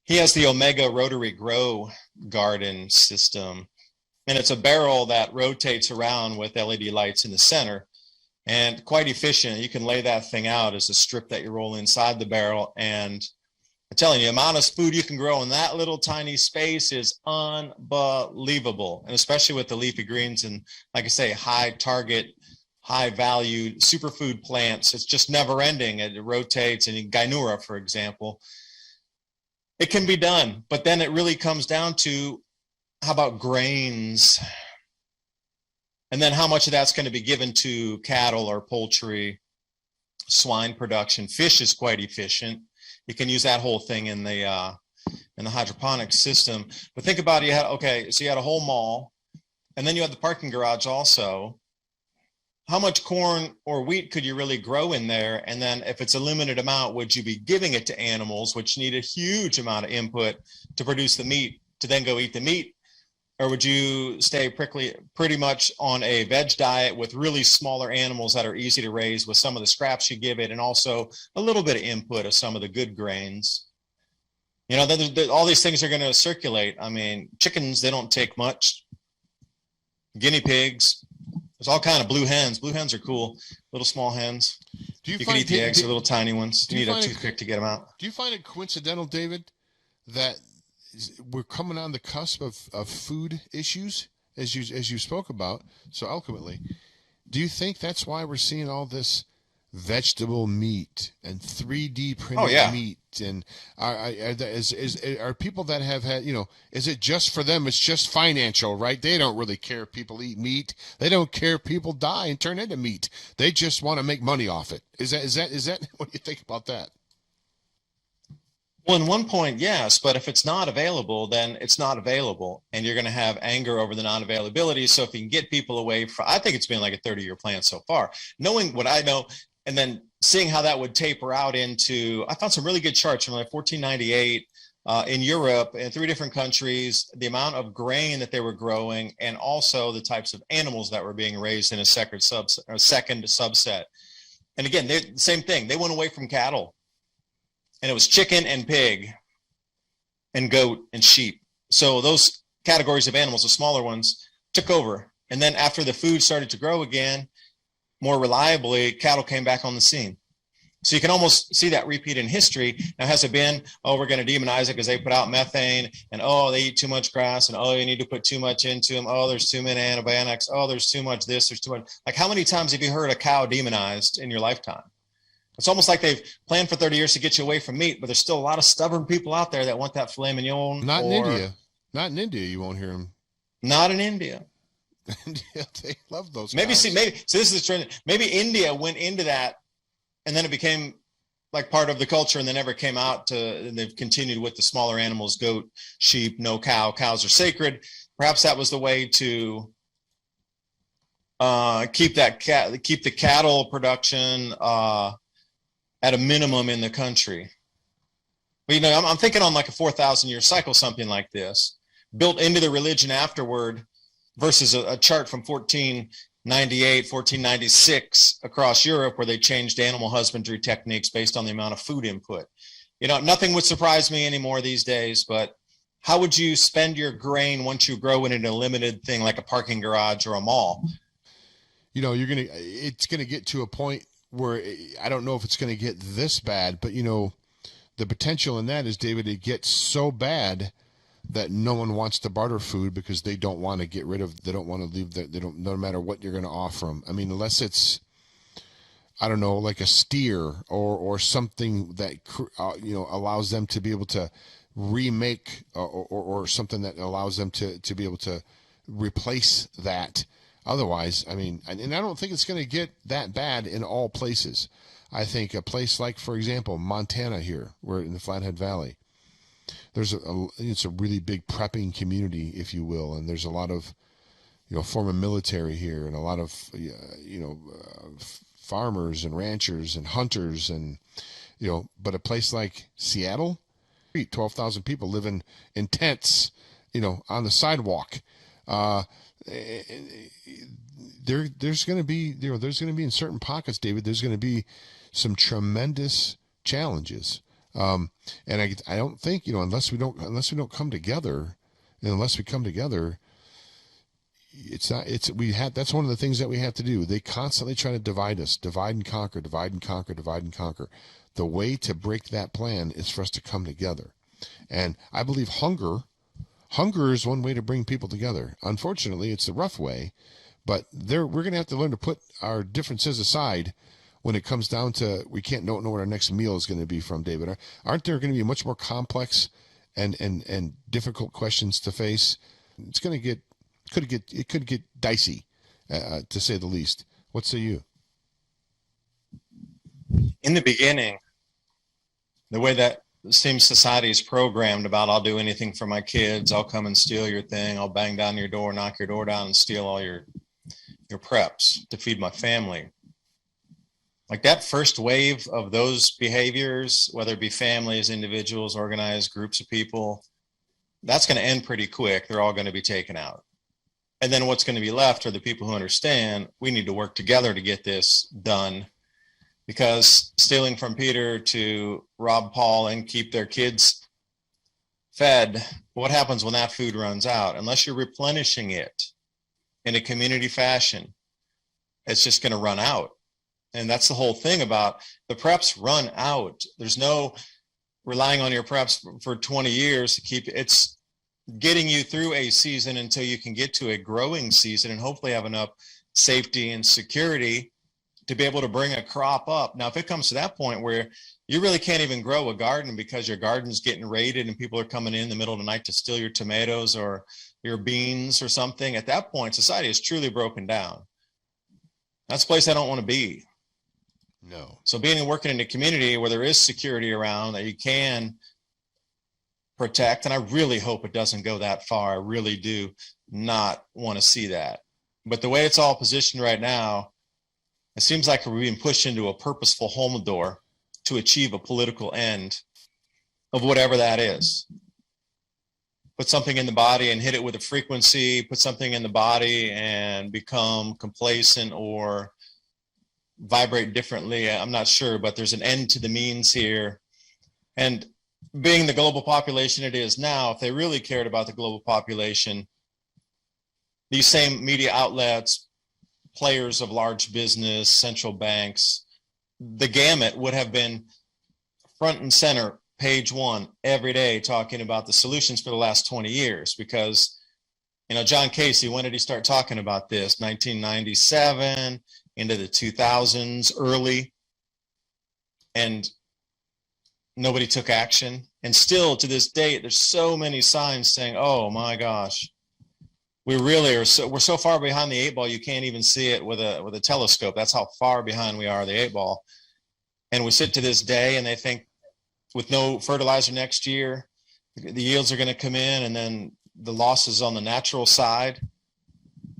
he has the Omega Rotary Grow Garden system, and it's a barrel that rotates around with LED lights in the center. And quite efficient. You can lay that thing out as a strip that you roll inside the barrel. And I'm telling you, the amount of food you can grow in that little tiny space is unbelievable. And especially with the leafy greens and, like I say, high target, high value superfood plants, it's just never ending. It rotates. And Gainura, for example, It can be done, but then it really comes down to how about grains? And then how much of that's going to be given to cattle or poultry, swine production. Fish is quite efficient. You can use that whole thing in the hydroponic system. But think about it, so you had a whole mall, and then you had the parking garage also. How much corn or wheat could you really grow in there? And then if it's a limited amount, would you be giving it to animals, which need a huge amount of input to produce the meat, to then go eat the meat? Or would you stay pretty much on a veg diet with really smaller animals that are easy to raise with some of the scraps you give it, and also a little bit of input of some of the good grains? You know, all these things are going to circulate. I mean, chickens, they don't take much. Guinea pigs, there's all kind of blue hens. Blue hens are cool, little small hens. You can eat the eggs, they're little tiny ones. You need a toothpick to get them out. Do you find it coincidental, David, that we're coming on the cusp of food issues, as you spoke about so eloquently? Do you think that's why we're seeing all this vegetable meat and 3D printed meat? And are people that have had, is it just for them? It's just financial, right? They don't really care if people eat meat. They don't care if people die and turn into meat. They just want to make money off it. Is that what do you think about that? Well, in one point, yes, but if it's not available, then it's not available, and you're going to have anger over the non-availability. So if you can get people away from, I think it's been like a 30-year plan so far, knowing what I know, and then seeing how that would taper out into, I found some really good charts from like 1498 in Europe in 3 different countries, the amount of grain that they were growing, and also the types of animals that were being raised in a second subset. And again, same thing. They went away from cattle. And it was chicken and pig and goat and sheep. So those categories of animals, the smaller ones, took over. And then after the food started to grow again, more reliably, cattle came back on the scene. So you can almost see that repeat in history. Now, has it been, we're going to demonize it because they put out methane, and they eat too much grass, and you need to put too much into them. There's too many antibiotics. There's too much this, there's too much. Like, how many times have you heard a cow demonized in your lifetime? It's almost like they've planned for 30 years to get you away from meat, but there's still a lot of stubborn people out there that want that filet mignon. Not in India. Not in India, you won't hear them. Not in India. Yeah, they love those. So this is the trend. Maybe India went into that, and then it became like part of the culture, and they never came out and they've continued with the smaller animals, goat, sheep, no cow. Cows are sacred. Perhaps that was the way to keep the cattle production at a minimum in the country. But, I'm thinking on like a 4,000-year cycle, something like this, built into the religion afterward, versus a chart from 1498, 1496 across Europe, where they changed animal husbandry techniques based on the amount of food input. Nothing would surprise me anymore these days, but how would you spend your grain once you grow it in a limited thing like a parking garage or a mall? It's going to get to a point where I don't know if it's going to get this bad, but the potential in that is, David, it gets so bad that no one wants to barter food because they don't want to get rid of, they don't want to leave that. They don't, no matter what you're going to offer them. I mean, unless it's, I don't know, like a steer or something that, allows them to be able to remake or something that allows them to be able to replace that. Otherwise, I mean, and I don't think it's going to get that bad in all places. I think a place like, for example, Montana here, we're in the Flathead Valley. It's a really big prepping community, if you will, and there's a lot of, former military here, and a lot of, farmers and ranchers and hunters, and but a place like Seattle, 12,000 people living in tents, on the sidewalk. There's going to be, in certain pockets, David, there's going to be some tremendous challenges. And I don't think, unless we don't come together, and unless we come together, that's one of the things that we have to do. They constantly try to divide us, divide and conquer, divide and conquer, divide and conquer. The way to break that plan is for us to come together. And I believe hunger is one way to bring people together. Unfortunately, it's the rough way, but we're going to have to learn to put our differences aside when it comes down to, we don't know what our next meal is going to be from, David. Aren't there going to be much more complex and difficult questions to face, it's going to could get dicey, to say the least. What say you? In the beginning, the way that seems society is programmed about, I'll do anything for my kids, I'll come and steal your thing, I'll bang down your door, knock your door down, and steal all your preps to feed my family. Like that first wave of those behaviors, whether it be families, individuals, organized groups of people, that's going to end pretty quick. They're all going to be taken out. And then what's going to be left are the people who understand we need to work together to get this done. Because stealing from Peter to rob Paul and keep their kids fed, what happens when that food runs out? Unless you're replenishing it in a community fashion, it's just going to run out. And that's the whole thing about the preps run out. There's no relying on your preps for 20 years to keep it's getting you through a season until you can get to a growing season and hopefully have enough safety and security to be able to bring a crop up. Now, if it comes to that point where you really can't even grow a garden because your garden's getting raided and people are coming in the middle of the night to steal your tomatoes or your beans or something, at that point, society is truly broken down. That's a place I don't want to be. No. So being and working in a community where there is security around that you can protect, and I really hope it doesn't go that far. I really do not want to see that. But the way it's all positioned right now, it seems like we're being pushed into a purposeful humidor to achieve a political end of whatever that is. Put something in the body and hit it with a frequency, put something in the body and become complacent or vibrate differently. I'm not sure, but there's an end to the means here. And being the global population it is now, if they really cared about the global population, these same media outlets, players of large business, central banks, the gamut would have been front and center, page one, every day, talking about the solutions for the last 20 years. Because, John Casey, when did he start talking about this? 1997, into the 2000s, early. And nobody took action. And still to this date, there's so many signs saying, oh my gosh, we really are we're so far behind the eight ball, you can't even see it with a telescope. That's how far behind we are the eight ball. And we sit to this day and they think with no fertilizer next year, the yields are going to come in, and then the losses on the natural side.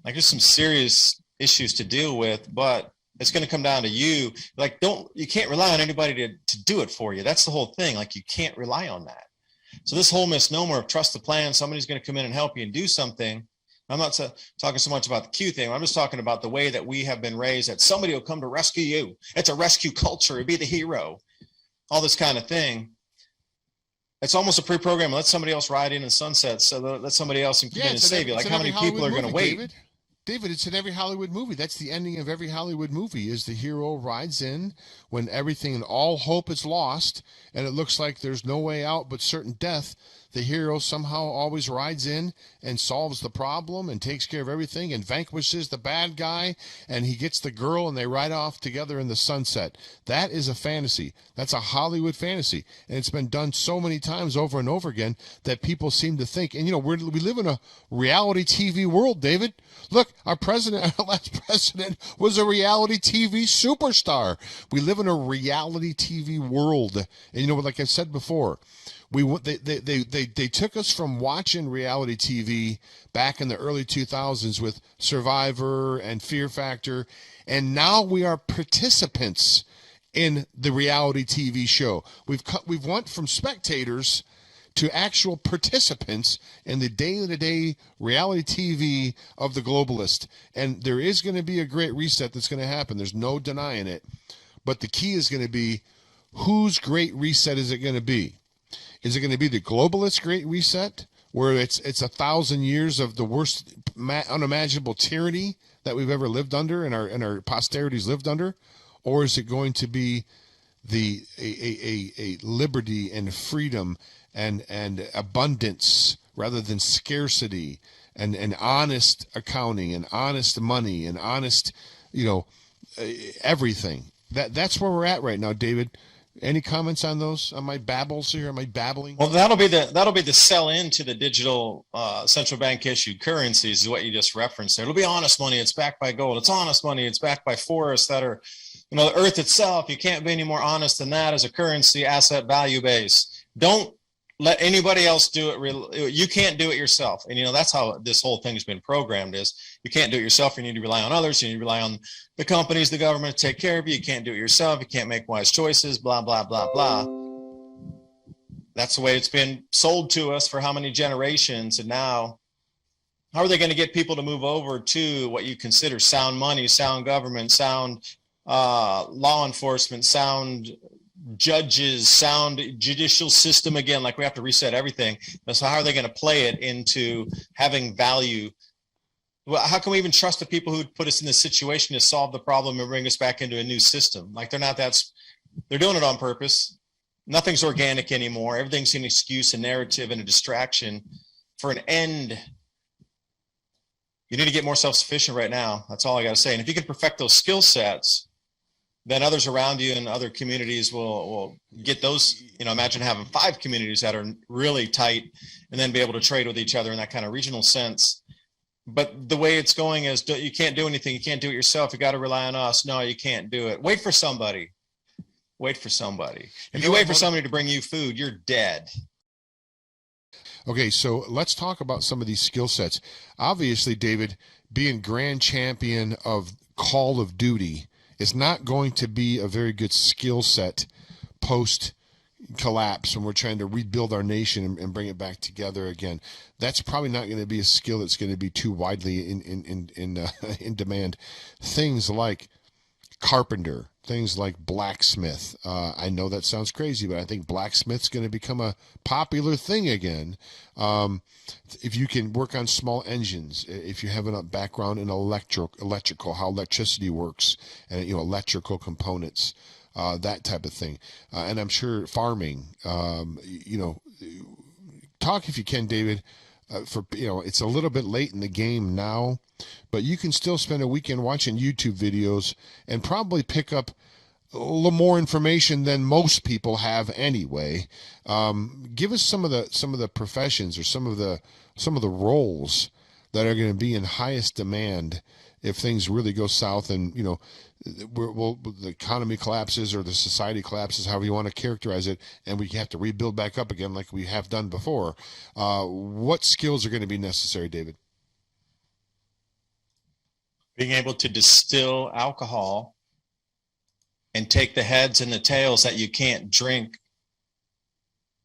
Like, there's some serious issues to deal with, but it's going to come down to you. Like, you can't rely on anybody to do it for you. That's the whole thing. Like, you can't rely on that. So this whole misnomer of trust the plan, somebody's going to come in and help you and do something. I'm not talking so much about the Q thing. I'm just talking about the way that we have been raised, that somebody will come to rescue you. It's a rescue culture. Be the hero, all this kind of thing. It's almost a pre-program. Let somebody else ride in the sunset. So let somebody else come in and save you. Like, how many people are going to wait? David, it's in every Hollywood movie. That's the ending of every Hollywood movie, is the hero rides in when everything and all hope is lost and it looks like there's no way out but certain death. The hero somehow always rides in and solves the problem and takes care of everything and vanquishes the bad guy, and he gets the girl and they ride off together in the sunset. That is a fantasy. That's a Hollywood fantasy. And it's been done so many times over and over again that people seem to think, and we live in a reality TV world, David. Look, our last president was a reality TV superstar. We live in a reality TV world. And like I said before, they took us from watching reality TV back in the early 2000s with Survivor and Fear Factor, and now we are participants in the reality TV show. We've went from spectators to actual participants in the day-to-day reality TV of the globalist. And there is going to be a great reset that's going to happen. There's no denying it. But the key is going to be, whose great reset is it going to be? Is it going to be the globalist great reset, where it's 1,000 years of the worst unimaginable tyranny that we've ever lived under and our posterity's lived under? Or is it going to be a liberty and freedom and abundance rather than scarcity, and honest accounting and honest money and honest, everything? That's where we're at right now, David. Any comments on those? On my babbles here? Am I babbling? Well, that'll be the sell into the digital central bank issued currencies is what you just referenced there. It'll be honest money. It's backed by gold. It's honest money. It's backed by forests that are, the earth itself. You can't be any more honest than that as a currency asset value base. Don't let anybody else do it. You can't do it yourself. And, that's how this whole thing has been programmed is you can't do it yourself. You need to rely on others. You need to rely on the companies, the government to take care of you. You can't do it yourself. You can't make wise choices, blah, blah, blah, blah. That's the way it's been sold to us for how many generations. And now, how are they going to get people to move over to what you consider sound money, sound government, sound law enforcement, sound judges, sound judicial system again? Like we have to reset everything. So how are they going to play it into having value? Well, how can we even trust the people who put us in this situation to solve the problem and bring us back into a new system? Like they're doing it on purpose. Nothing's organic anymore. Everything's an excuse, a narrative, and a distraction for an end. You need to get more self-sufficient right now. That's all I got to say. And if you can perfect those skill sets, then others around you and other communities will get those. Imagine having 5 communities that are really tight and then be able to trade with each other in that kind of regional sense. But the way it's going is you can't do anything. You can't do it yourself. You got to rely on us. No, you can't do it. Wait for somebody. If you wait for somebody to bring you food, you're dead. Okay, so let's talk about some of these skill sets. Obviously, David, being grand champion of Call of Duty is not going to be a very good skill set post collapse when we're trying to rebuild our nation and bring it back together again. That's probably not going to be a skill that's going to be too widely in demand. Things like carpenter, things like blacksmith. I know that sounds crazy, but I think blacksmith's going to become a popular thing again. If you can work on small engines, if you have a background in electrical, how electricity works, and electrical components, that type of thing. And I'm sure farming. Talk if you can, David. It's a little bit late in the game now, but you can still spend a weekend watching YouTube videos and probably pick up a little more information than most people have anyway. Give us some of the professions or some of the roles that are going to be in highest demand if things really go south and the economy collapses or the society collapses, however you want to characterize it, and we have to rebuild back up again like we have done before. What skills are going to be necessary, David? Being able to distill alcohol and take the heads and the tails that you can't drink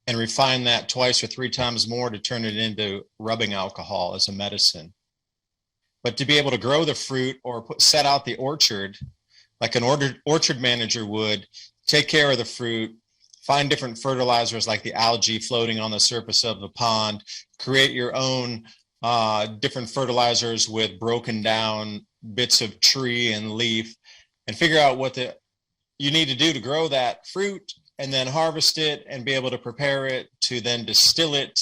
and refine that 2 or 3 times more to turn it into rubbing alcohol as a medicine. But to be able to grow the fruit or set out the orchard like an orchard manager would, take care of the fruit, find different fertilizers like the algae floating on the surface of the pond, create your own different fertilizers with broken down bits of tree and leaf, and figure out what you need to do to grow that fruit, and then harvest it and be able to prepare it to then distill it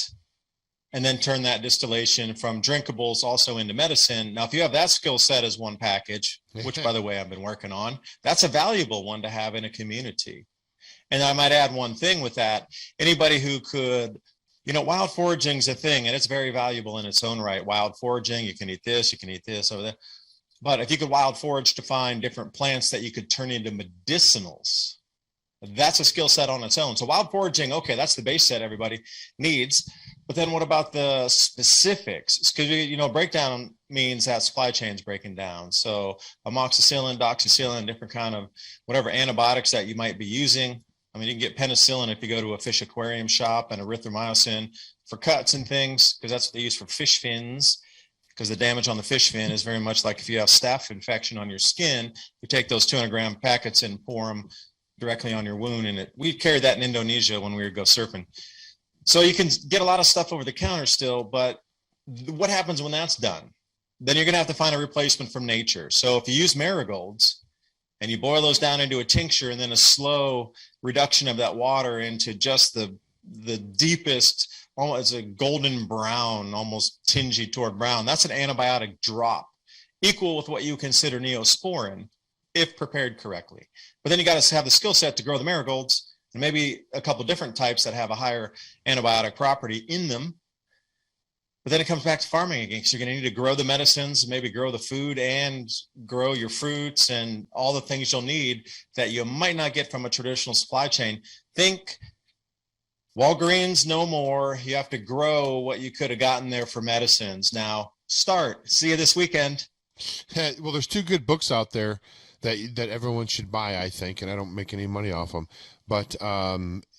and then turn that distillation from drinkables also into medicine. Now, if you have that skill set as one package, which, by the way, I've been working on, that's a valuable one to have in a community. And I might add one thing with that. Anybody who could, wild foraging is a thing, and it's very valuable in its own right. Wild foraging, you can eat this over there. But if you could wild forage to find different plants that you could turn into medicinals, that's a skill set on its own. So wild foraging, okay, that's the base set everybody needs. But then what about the specifics? Because, breakdown means that supply chain's breaking down. So amoxicillin, doxycycline, different kind of whatever antibiotics that you might be using. I mean, you can get penicillin if you go to a fish aquarium shop, and erythromycin for cuts and things, because that's what they use for fish fins, because the damage on the fish fin is very much like if you have staph infection on your skin, you take those 200-gram packets and pour them directly on your wound. And we carried that in Indonesia when we would go surfing. So you can get a lot of stuff over the counter still, but what happens when that's done? Then you're going to have to find a replacement from nature. So if you use marigolds and you boil those down into a tincture and then a slow reduction of that water into just the deepest, almost a golden brown, almost tingy toward brown, that's an antibiotic drop, equal with what you consider neosporin if prepared correctly. But then you got to have the skill set to grow the marigolds and maybe a couple different types that have a higher antibiotic property in them. But then it comes back to farming again, because you're going to need to grow the medicines, maybe grow the food, and grow your fruits and all the things you'll need that you might not get from a traditional supply chain. Think Walgreens, no more. You have to grow what you could have gotten there for medicines. Now, start. See you this weekend. Well, there's two good books out there that everyone should buy, I think, and I don't make any money off them. But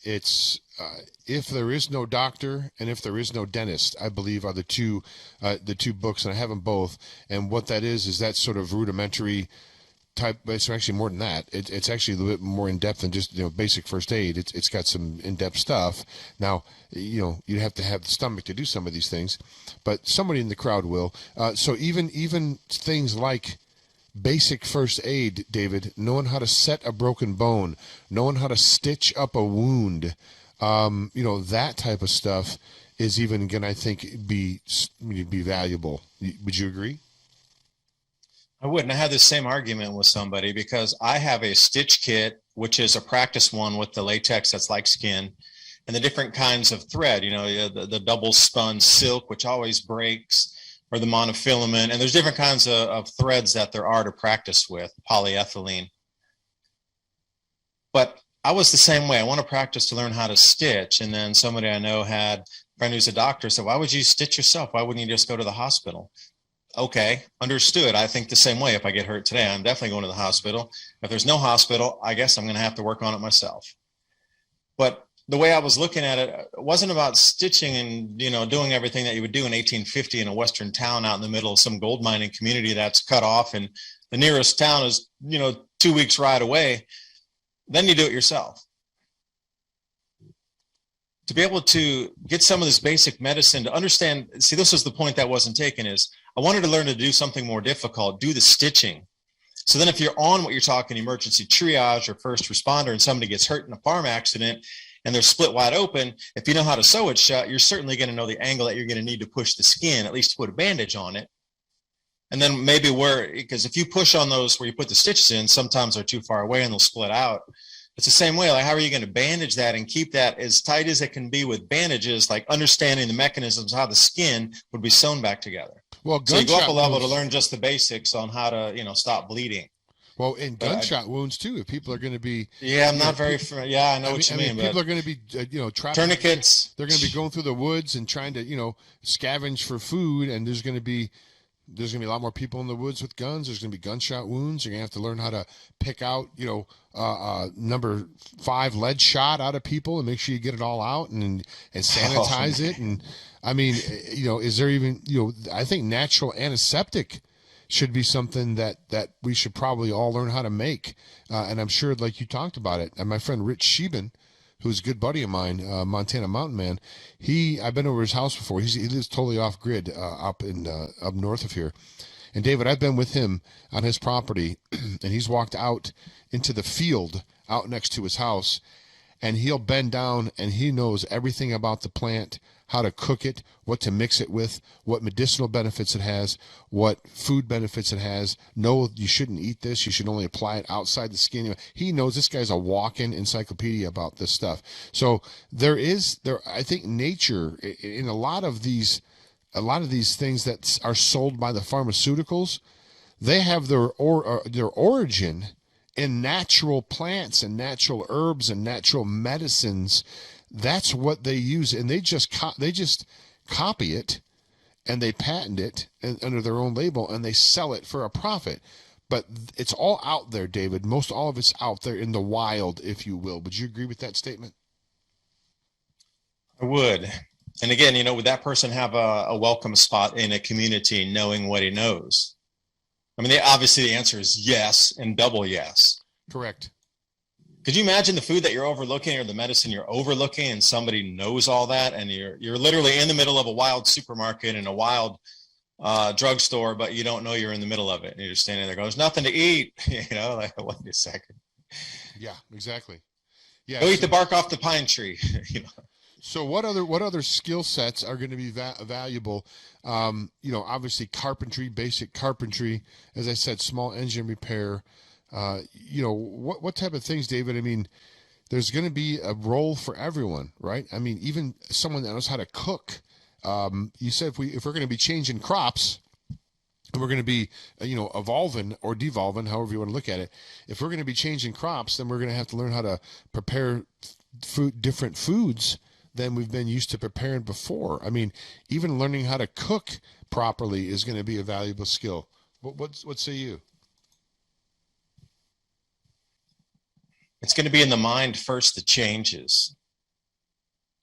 it's If There Is No Doctor and If There Is No Dentist, I believe, are the two books, and I have them both. And what that is that sort of rudimentary type. It's actually more than that. It's actually a little bit more in depth than just basic first aid. It's got some in depth stuff. Now you have to have the stomach to do some of these things, but somebody in the crowd will. So even things like basic first aid, David, knowing how to set a broken bone, knowing how to stitch up a wound, that type of stuff is even going to, I think, be valuable. Would you agree? I wouldn't. I had this same argument with somebody because I have a stitch kit, which is a practice one with the latex that's like skin, and the different kinds of thread, the double spun silk, which always breaks, or the monofilament. And there's different kinds of threads that there are to practice with, polyethylene. But I was the same way. I want to practice to learn how to stitch. And then somebody I know had a friend who's a doctor said, why would you stitch yourself? Why wouldn't you just go to the hospital? Okay, understood. I think the same way. If I get hurt today, I'm definitely going to the hospital. If there's no hospital, I guess I'm going to have to work on it myself. But the way I was looking at it wasn't about stitching and, doing everything that you would do in 1850 in a Western town out in the middle of some gold mining community that's cut off, and the nearest town is, 2 weeks ride away. Then you do it yourself. To be able to get some of this basic medicine, to understand, see, this was the point that wasn't taken, is I wanted to learn to do something more difficult, do the stitching. So then if you're on what you're talking, emergency triage or first responder, and somebody gets hurt in a farm accident and they're split wide open, if you know how to sew it shut, you're certainly going to know the angle that you're going to need to push the skin, at least put a bandage on it. And then maybe because if you push on those where you put the stitches in, sometimes they're too far away and they'll split out. It's the same way. Like, how are you going to bandage that and keep that as tight as it can be with bandages, like understanding the mechanisms, how the skin would be sewn back together. Well, so you go up a level to learn just the basics on how to, stop bleeding. Well, in gunshot wounds too, if people are going to be. Yeah, I'm not very. I know what you mean. People are going to be, trapped. Tourniquets. They're going to be going through the woods and trying to, scavenge for food, and there's going to be a lot more people in the woods with guns. There's going to be gunshot wounds. You're going to have to learn how to pick out, number 5 lead shot out of people and make sure you get it all out and sanitize it. And I mean, is there even, I think natural antiseptic should be something that we should probably all learn how to make. And I'm sure, like you talked about it, and my friend Rich Sheben, who's a good buddy of mine, Montana Mountain Man, I've been over his house before. He lives totally off grid up north of here. And David, I've been with him on his property, and he's walked out into the field out next to his house, and he'll bend down and he knows everything about the plant, how to cook it, what to mix it with, what medicinal benefits it has, what food benefits it has. No, you shouldn't eat this. You should only apply it outside the skin. He knows. This guy's a walk-in encyclopedia about this stuff. So I think nature in a lot of these things that are sold by the pharmaceuticals, they have their origin in natural plants and natural herbs and natural medicines. That's what they use, and they just copy it, and they patent it under their own label, and they sell it for a profit. But it's all out there, David. Most all of it's out there in the wild, if you will. Would you agree with that statement? I would. And again, would that person have a welcome spot in a community knowing what he knows? I mean, obviously the answer is yes and double yes. Correct. Could you imagine the food that you're overlooking or the medicine you're overlooking and somebody knows all that, and you're literally in the middle of a wild supermarket and a wild drugstore, but you don't know you're in the middle of it, and you're just standing there going, there's nothing to eat, like, wait a second. Yeah, exactly. Yeah. Go eat the bark off the pine tree. So what other skill sets are going to be valuable? Obviously carpentry, basic carpentry, as I said, small engine repair. What type of things, David? I mean, there's going to be a role for everyone, right? I mean, even someone that knows how to cook. You said if we're going to be changing crops, and we're going to be, evolving or devolving, however you want to look at it. If we're going to be changing crops, then we're going to have to learn how to prepare different foods than we've been used to preparing before. I mean, even learning how to cook properly is going to be a valuable skill. What say you? It's going to be in the mind first, the changes.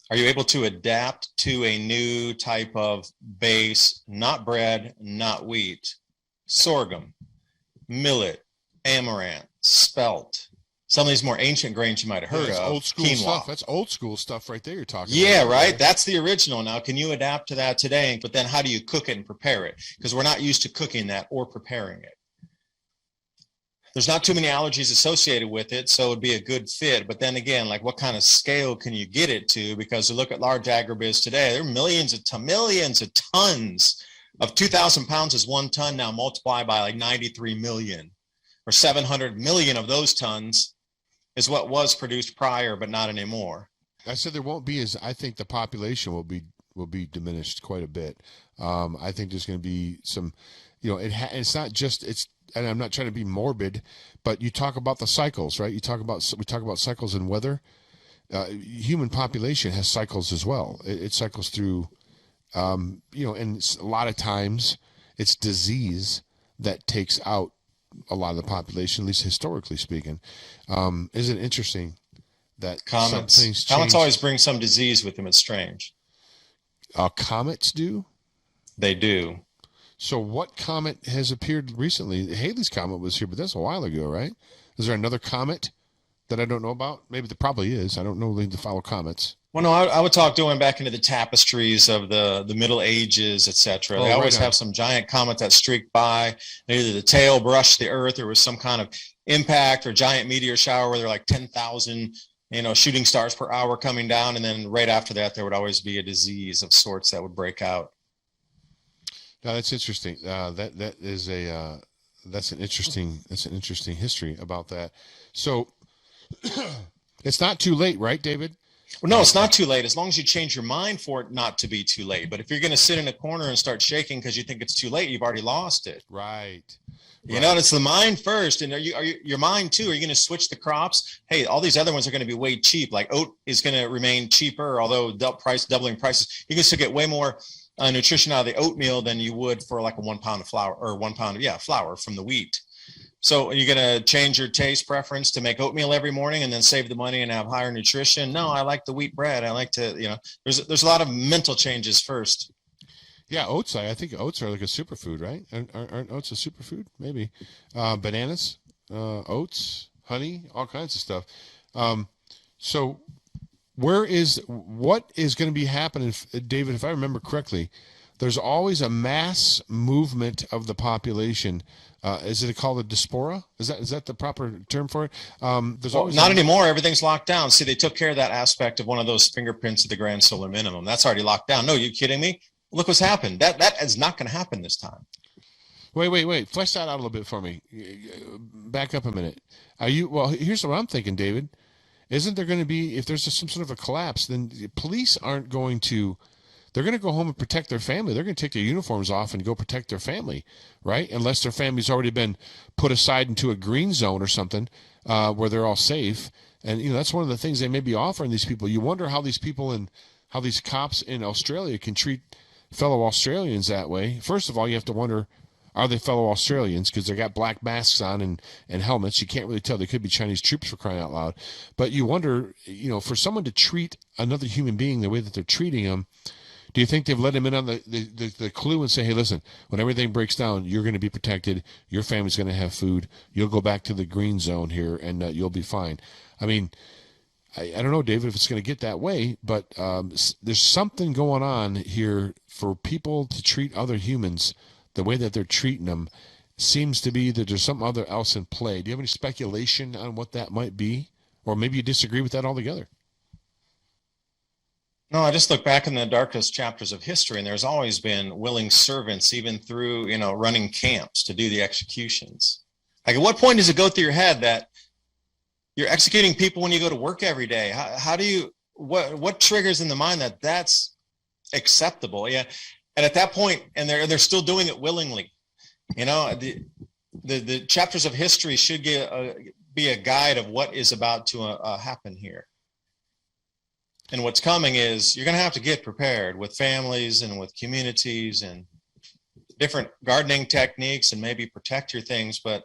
Are you able to adapt to a new type of base, not bread, not wheat, sorghum, millet, amaranth, spelt, some of these more ancient grains you might have heard of, old school quinoa. Stuff. That's old school stuff right there you're talking about. Yeah, right? That's the original. Now, can you adapt to that today? But then how do you cook it and prepare it? Because we're not used to cooking that or preparing it. There's not too many allergies associated with it, so it'd be a good fit. But then again, like what kind of scale can you get it to? Because you look at large agribiz today, there are millions of tons of 2,000 pounds is 1 ton now, multiply by like 93 million or 700 million of those tons is what was produced prior, but not anymore. I said there won't be I think the population will be diminished quite a bit. I think there's going to be some, it's not just and I'm not trying to be morbid, but you talk about the cycles, right? We talk about cycles in weather. Human population has cycles as well. It cycles through, and a lot of times it's disease that takes out a lot of the population, at least historically speaking. Isn't it interesting that comets always bring some disease with them? It's strange. Comets do? They do. So what comet has appeared recently? Halley's Comet was here, but that's a while ago, right? Is there another comet that I don't know about? Maybe there probably is. I don't know the follow comets. Well, no, I would talk going back into the tapestries of the Middle Ages, etc. They always have some giant comet that streaked by. Either the tail brushed the earth, or was some kind of impact or giant meteor shower where there are like 10,000, shooting stars per hour coming down, and then right after that, there would always be a disease of sorts that would break out. No, that's interesting. That's an interesting history about that. So it's not too late, right, David? Well, no, it's not too late as long as you change your mind for it not to be too late. But if you're going to sit in a corner and start shaking because you think it's too late, you've already lost it. Right. It's the mind first, and are you your mind too? Are you going to switch the crops? Hey, all these other ones are going to be way cheap. Like oat is going to remain cheaper, although doubling prices. You can still get way more nutrition out of the oatmeal than you would for like a 1 pound of flour or 1 pound of flour from the wheat. So are you going to change your taste preference to make oatmeal every morning and then save the money and have higher nutrition? No, I like the wheat bread. I like to, there's a lot of mental changes first. Yeah, oats. I think oats are like a superfood, right? Aren't oats a superfood? Maybe. Bananas, oats, honey, all kinds of stuff. So what is going to be happening, David, if I remember correctly, there's always a mass movement of the population. Is it called a diaspora? Is that the proper term for it? Not anymore. Everything's locked down. See, they took care of that aspect of one of those fingerprints of the grand solar minimum. That's already locked down. No, you kidding me? Look what's happened. That is not going to happen this time. Wait. Flesh that out a little bit for me. Back up a minute. Here's what I'm thinking, David. Isn't there going to be, if there's some sort of a collapse, then the police aren't going to, they're going to go home and protect their family. They're going to take their uniforms off and go protect their family, right? Unless their family's already been put aside into a green zone or something where they're all safe. And, that's one of the things they may be offering these people. You wonder how these cops in Australia can treat fellow Australians that way. First of all, you have to wonder, are they fellow Australians? Because they got black masks on and helmets. You can't really tell. They could be Chinese troops, for crying out loud. But you wonder, for someone to treat another human being the way that they're treating them, do you think they've let him in on the clue and say, hey, listen, when everything breaks down, you're going to be protected. Your family's going to have food. You'll go back to the green zone here, and you'll be fine. I mean, I don't know, David, if it's going to get that way, but there's something going on here for people to treat other humans the way that they're treating them. Seems to be that there's something other else in play. Do you have any speculation on what that might be? Or maybe you disagree with that altogether? No, I just look back in the darkest chapters of history, and there's always been willing servants, even through, running camps to do the executions. Like, at what point does it go through your head that, you're executing people when you go to work every day. How do you, what triggers in the mind that that's acceptable? Yeah. And at that point, and they're still doing it willingly. You know, the chapters of history should be a guide of what is about to happen here. And what's coming is you're going to have to get prepared with families and with communities and different gardening techniques and maybe protect your things. But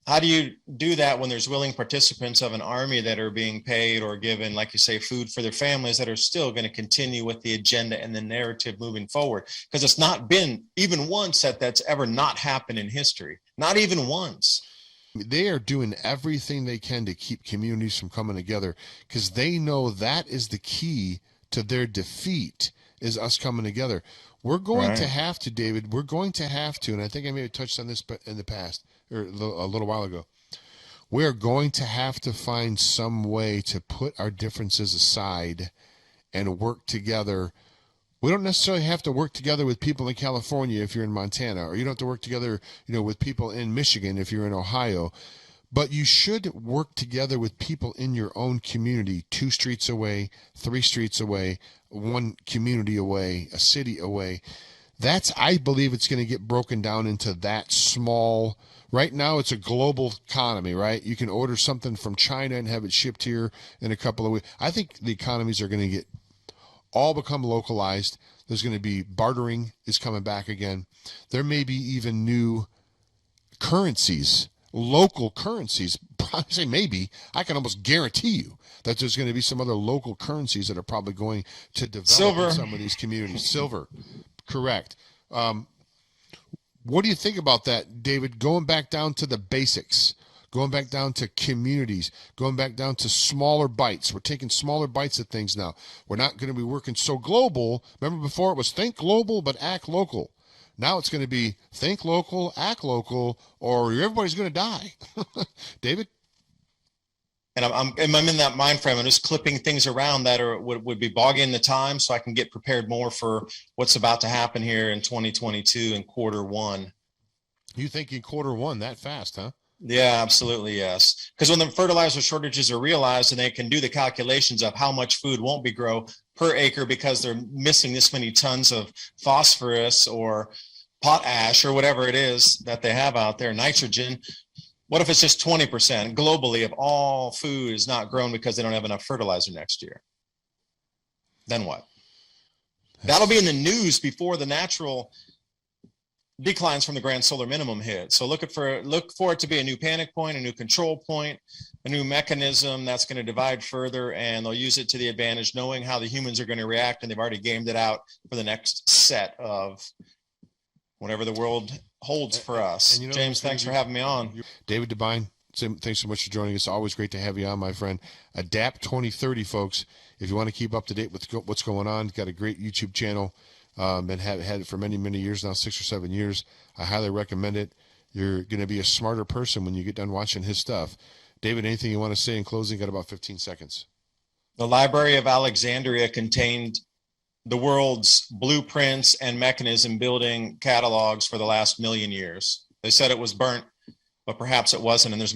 how do you do that when there's willing participants of an army that are being paid or given, like you say, food for their families that are still going to continue with the agenda and the narrative moving forward? Because it's not been even once that's ever not happened in history, not even once. They are doing everything they can to keep communities from coming together because they know that is the key to their defeat, is us coming together. We're going to have to, David, we're going to have to, and I think I may have touched on this in the past, or a little while ago. We're going to have to find some way to put our differences aside and work together. We don't necessarily have to work together with people in California if you're in Montana, or you don't have to work together, with people in Michigan if you're in Ohio. But you should work together with people in your own community, 2 streets away, 3 streets away, 1 community away, a city away. I believe it's going to get broken down into that small. Right now, it's a global economy, right? You can order something from China and have it shipped here in a couple of weeks. I think the economies are going to all become localized. There's going to be bartering is coming back again. There may be even new currencies, local currencies. I say maybe. I can almost guarantee you that there's going to be some other local currencies that are probably going to develop in some of these communities. Silver, correct. What do you think about that, David? Going back down to the basics, going back down to communities, going back down to smaller bites. We're taking smaller bites at things now. We're not going to be working so global. Remember before it was think global but act local. Now it's going to be think local, act local, or everybody's going to die. David? And I'm in that mind frame. I'm just clipping things around that would be bogging the time so I can get prepared more for what's about to happen here in 2022 in Q1. You think in Q1 that fast, huh? Yeah, absolutely, yes. Because when the fertilizer shortages are realized and they can do the calculations of how much food won't be grown per acre because they're missing this many tons of phosphorus or potash or whatever it is that they have out there, nitrogen. What if it's just 20% globally of all food is not grown because they don't have enough fertilizer next year? Then what? That'll be in the news before the natural declines from the grand solar minimum hit. So look for it to be a new panic point, a new control point, a new mechanism that's going to divide further, and they'll use it to the advantage, knowing how the humans are going to react, and they've already gamed it out for the next set of whatever the world holds for us. And James, thanks for having me on. David DuByne, thanks so much for joining us. Always great to have you on, my friend. Adapt 2030, folks. If you want to keep up to date with what's going on, got a great YouTube channel. And had it for many, many years now, 6 or 7 years. I highly recommend it. You're going to be a smarter person when you get done watching his stuff. David, anything you want to say in closing? Got about 15 seconds. The Library of Alexandria contained the world's blueprints and mechanism building catalogs for the last 1,000,000 years. They said it was burnt, but perhaps it wasn't. And there's